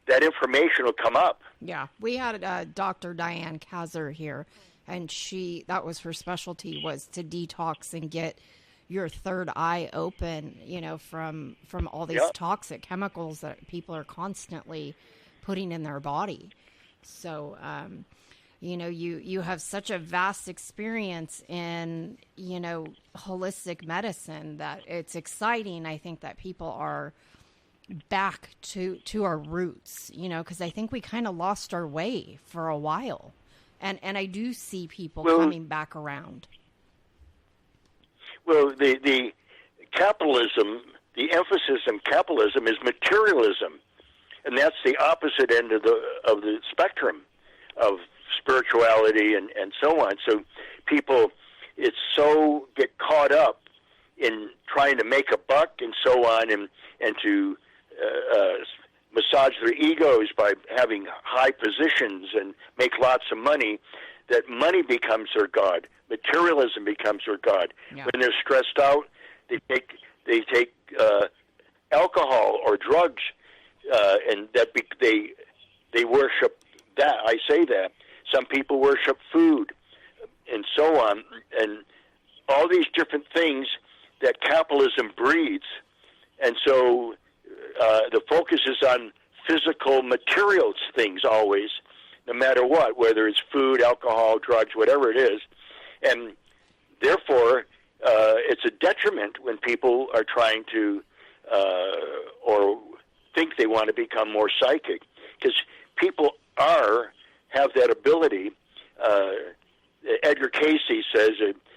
that information will come up. Yeah, we had Dr. Diane Kaiser here, and that was her specialty, was to detox and get your third eye open, from all these toxic chemicals that people are constantly putting in their body. So, you have such a vast experience in, holistic medicine that it's exciting. I think that people are back to our roots, because I think we kind of lost our way for a while. And I do see people coming back around. Well, the capitalism, the emphasis in capitalism is materialism. And that's the opposite end of the spectrum of spirituality and so on. So people get caught up in trying to make a buck and so on, and to massage their egos by having high positions and make lots of money, that money becomes their god. Materialism becomes their god. Yeah. When they're stressed out, they take alcohol or drugs, and that they worship that. I say that. Some people worship food, and so on, and all these different things that capitalism breeds. And so the focus is on physical materials things always, no matter what, whether it's food, alcohol, drugs, whatever it is. And therefore, it's a detriment when people are trying to or think they want to become more psychic, because people have that ability. Edgar Cayce says,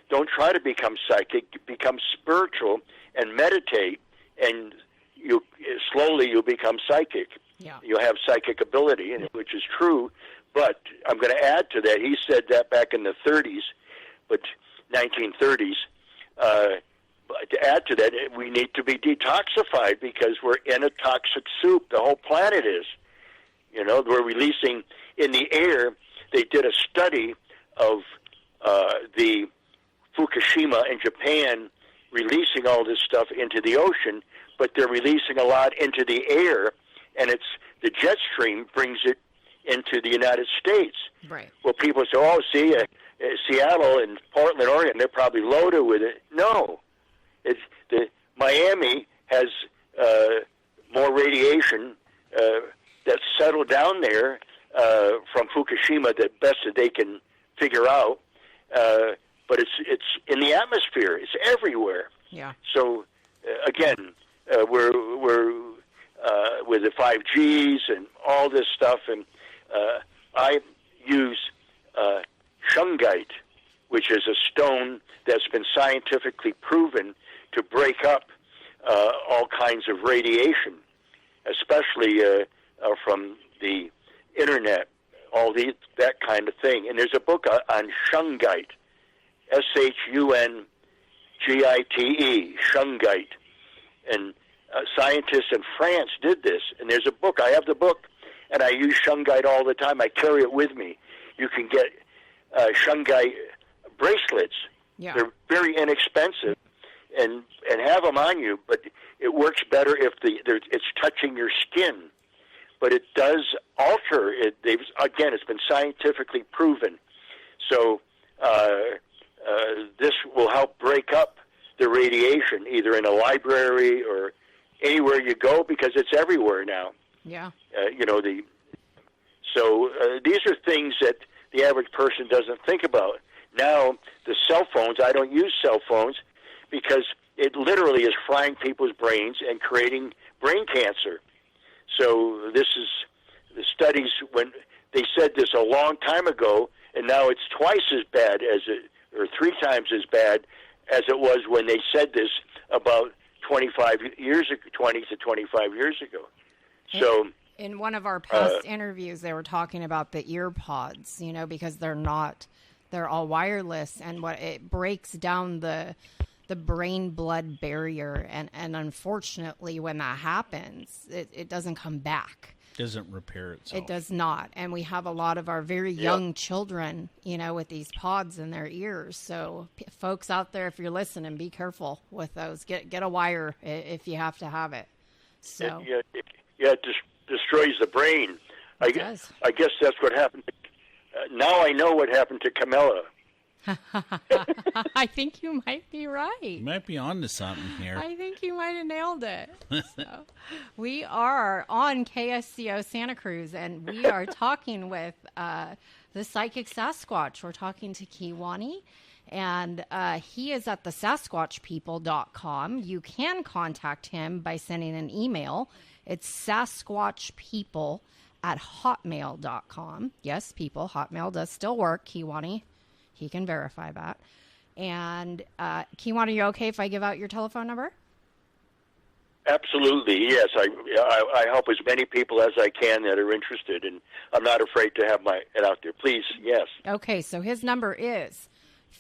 don't try to become psychic, become spiritual and meditate, and you'll become psychic. Yeah. You'll have psychic ability, which is true. But I'm going to add to that, he said that back in the 30s, but 1930s. But to add to that, we need to be detoxified because we're in a toxic soup. The whole planet is. We're releasing in the air. They did a study of the Fukushima in Japan releasing all this stuff into the ocean, but they're releasing a lot into the air, and it's the jet stream brings it into the United States. Right. Well, people say, see, Seattle and Portland, Oregon, they're probably loaded with it. No. Miami has more radiation that's settled down there from Fukushima that best that they can figure out. But it's in the atmosphere. It's everywhere. Yeah. So again, we're with the 5Gs and all this stuff, and I use shungite, which is a stone that's been scientifically proven to break up all kinds of radiation, especially from the internet, that kind of thing. And there's a book on shungite, Shungite, shungite. And scientists in France did this. And there's a book. I have the book, and I use shungite all the time. I carry it with me. You can get shungite bracelets. Yeah. They're very inexpensive, and have them on you, but it works better if it's touching your skin. But it does alter it. It's been scientifically proven. So this will help break up the radiation, either in a library or anywhere you go, because it's everywhere now. Yeah. So these are things that the average person doesn't think about. Now, the cell phones, I don't use cell phones because it literally is frying people's brains and creating brain cancer. So this is the studies, when they said this a long time ago, and now it's twice as bad or 3 times as bad as it was when they said this about 20 to 25 years ago. So in one of our past interviews, they were talking about the ear pods, because they're all wireless, and what it breaks down the brain-blood barrier, and unfortunately, when that happens, it doesn't come back. Doesn't repair itself. It does not, and we have a lot of our very young children, with these pods in their ears. So, folks out there, if you're listening, be careful with those. Get a wire if you have to have it. So it destroys the brain. I guess that's what happened. Now I know what happened to Camilla. I think you might be right. You might be on to something here. I think you might have nailed it. So, we are on KSCO Santa Cruz, and we are talking with the Psychic Sasquatch. We're talking to Kewaunee, and he is at the SasquatchPeople.com. You can contact him by sending an email. It's SasquatchPeople@hotmail.com. Yes, people, Hotmail does still work. Kewaunee, he can verify that. And Kewaunee, are you okay if I give out your telephone number? Absolutely, yes. I help as many people as I can that are interested, and I'm not afraid to have it out there. Please, yes. Okay, so his number is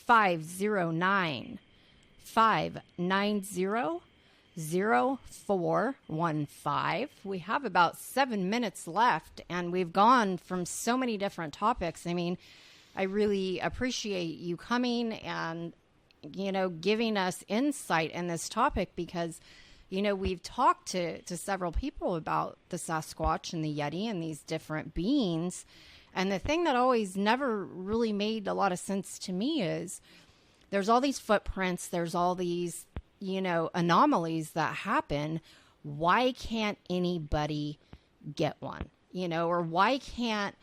509-590-0415. We have about 7 minutes left, and we've gone from so many different topics. I mean, I really appreciate you coming and, giving us insight in this topic because, we've talked to several people about the Sasquatch and the Yeti and these different beings. And the thing that always never really made a lot of sense to me is there's all these footprints, there's all these, anomalies that happen. Why can't anybody get one? Or why can't...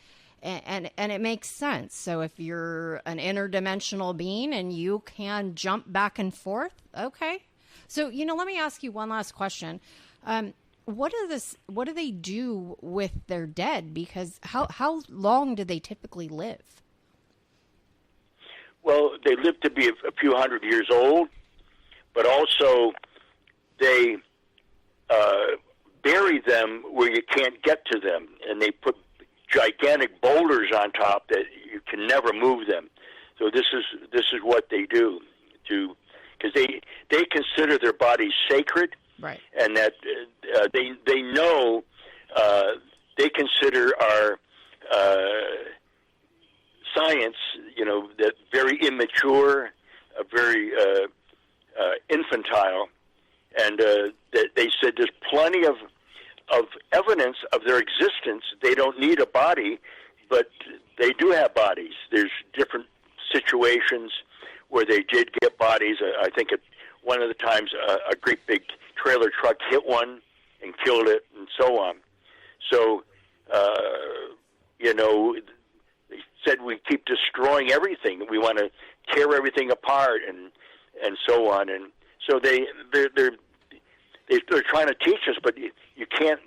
And it makes sense. So if you're an interdimensional being and you can jump back and forth, okay. So, let me ask you one last question. What do they do with their dead? Because how long do they typically live? Well, they live to be a few hundred years old, but also they bury them where you can't get to them, and they put gigantic boulders on top that you can never move them. So this is what they do because they consider their bodies sacred, right? And that they know they consider our science, that very immature, very infantile, and that they said there's plenty of evidence of their existence. They don't need a body, but they do have bodies. There's different situations where they did get bodies. I think at one of the times a great big trailer truck hit one and killed it, and so on. So, they said we keep destroying everything. We want to tear everything apart, and so on. And so they're trying to teach us, but you can't.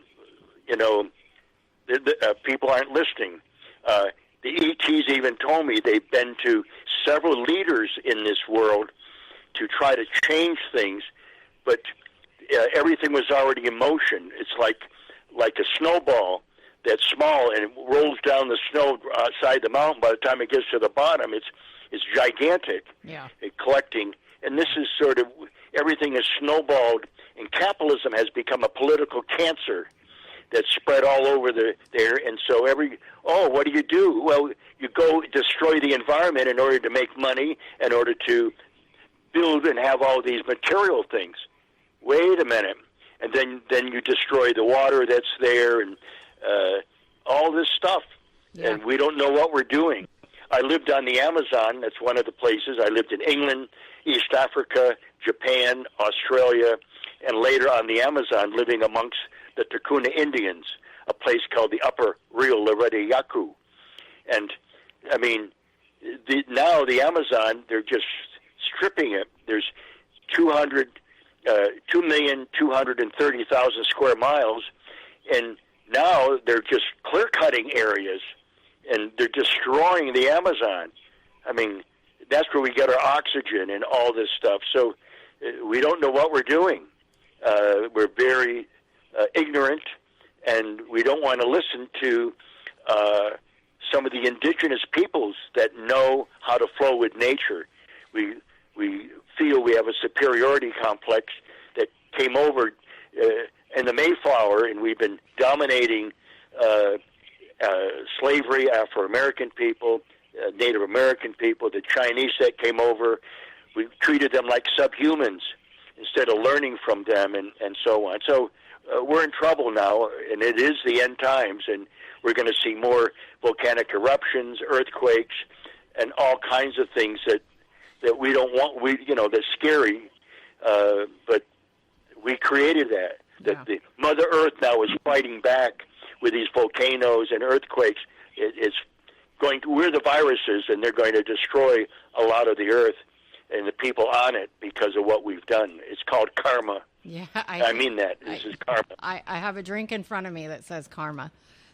People aren't listening. The ETs even told me they've been to several leaders in this world to try to change things, but everything was already in motion. It's like a snowball that's small and it rolls down the snow outside the mountain. By the time it gets to the bottom, it's gigantic. Yeah. Collecting, and this is sort of everything is snowballed, and capitalism has become a political cancer that's spread all over there. And so what do? Well, you go destroy the environment in order to make money, in order to build and have all these material things. Wait a minute. And then you destroy the water that's there and all this stuff. Yeah. And we don't know what we're doing. I lived on the Amazon. That's one of the places. I lived in England, East Africa, Japan, Australia, and later on the Amazon, living amongst the Takuna Indians, a place called the Upper Rio Larete Yaku. And, I mean, now the Amazon, they're just stripping it. There's 2,230,000 square miles, and now they're just clear-cutting areas, and they're destroying the Amazon. I mean, that's where we get our oxygen and all this stuff. So we don't know what we're doing. We're very ignorant, and we don't want to listen to some of the indigenous peoples that know how to flow with nature. We feel we have a superiority complex that came over in the Mayflower, and we've been dominating slavery, Afro-American people, Native American people, the Chinese that came over. We treated them like subhumans instead of learning from them, and so on. So we're in trouble now, and it is the end times, and we're going to see more volcanic eruptions, earthquakes, and all kinds of things that we don't want. That's scary, but we created that. The Mother Earth now is fighting back with these volcanoes and earthquakes. We're the viruses, and they're going to destroy a lot of the Earth and the people on it because of what we've done. It's called karma. Yeah, I mean that. This is karma. I have a drink in front of me that says karma.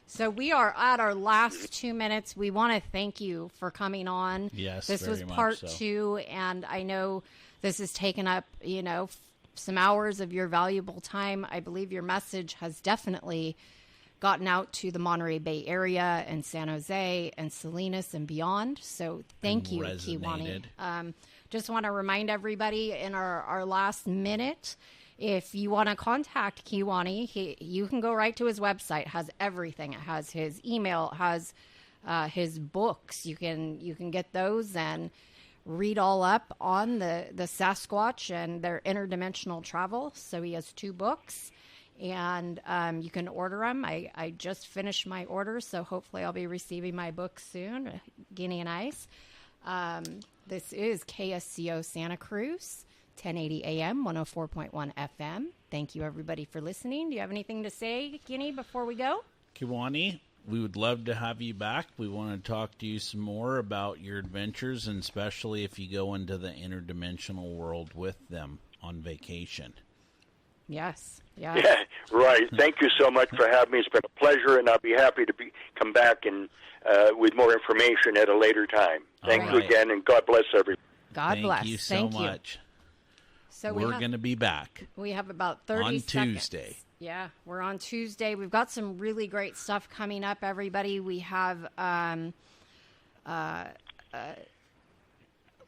So we are at our last 2 minutes. We want to thank you for coming on. Yes, this very was much part so. 2, and I know this has taken up, some hours of your valuable time. I believe your message has definitely gotten out to the Monterey Bay area and San Jose and Salinas and beyond. So thank you, Kewaunee. Just want to remind everybody in our last minute, if you want to contact Kewaunee, you can go right to his website. It has everything. It has his email, it has his books. You can get those and read all up on the Sasquatch and their interdimensional travel. So he has 2 books, and you can order them. I just finished my order, so hopefully I'll be receiving my book soon, Guinea and Ice. This is KSCO Santa Cruz, 1080 AM, 104.1 FM. Thank you, everybody, for listening. Do you have anything to say, Guinea, before we go? Kewaunee, we would love to have you back. We want to talk to you some more about your adventures, and especially if you go into the interdimensional world with them on vacation. Yes. Yeah, right. Thank you so much for having me. It's been a pleasure, and I'll be happy to come back and with more information at a later time. Thank you again, and God bless everyone. God bless. Thank you so much. So we're going to be back. We have about 30 on seconds. Tuesday. Yeah, we're on Tuesday. We've got some really great stuff coming up, everybody. We have,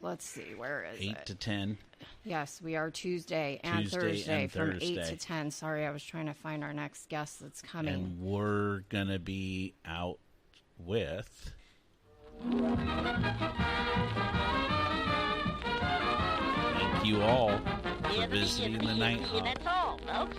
let's see, where is 8 to 10. Yes, we are Tuesday and Thursday from 8 to 10. Sorry, I was trying to find our next guest that's coming. And we're going to be out with... Thank you all for visiting the night. That's all, folks.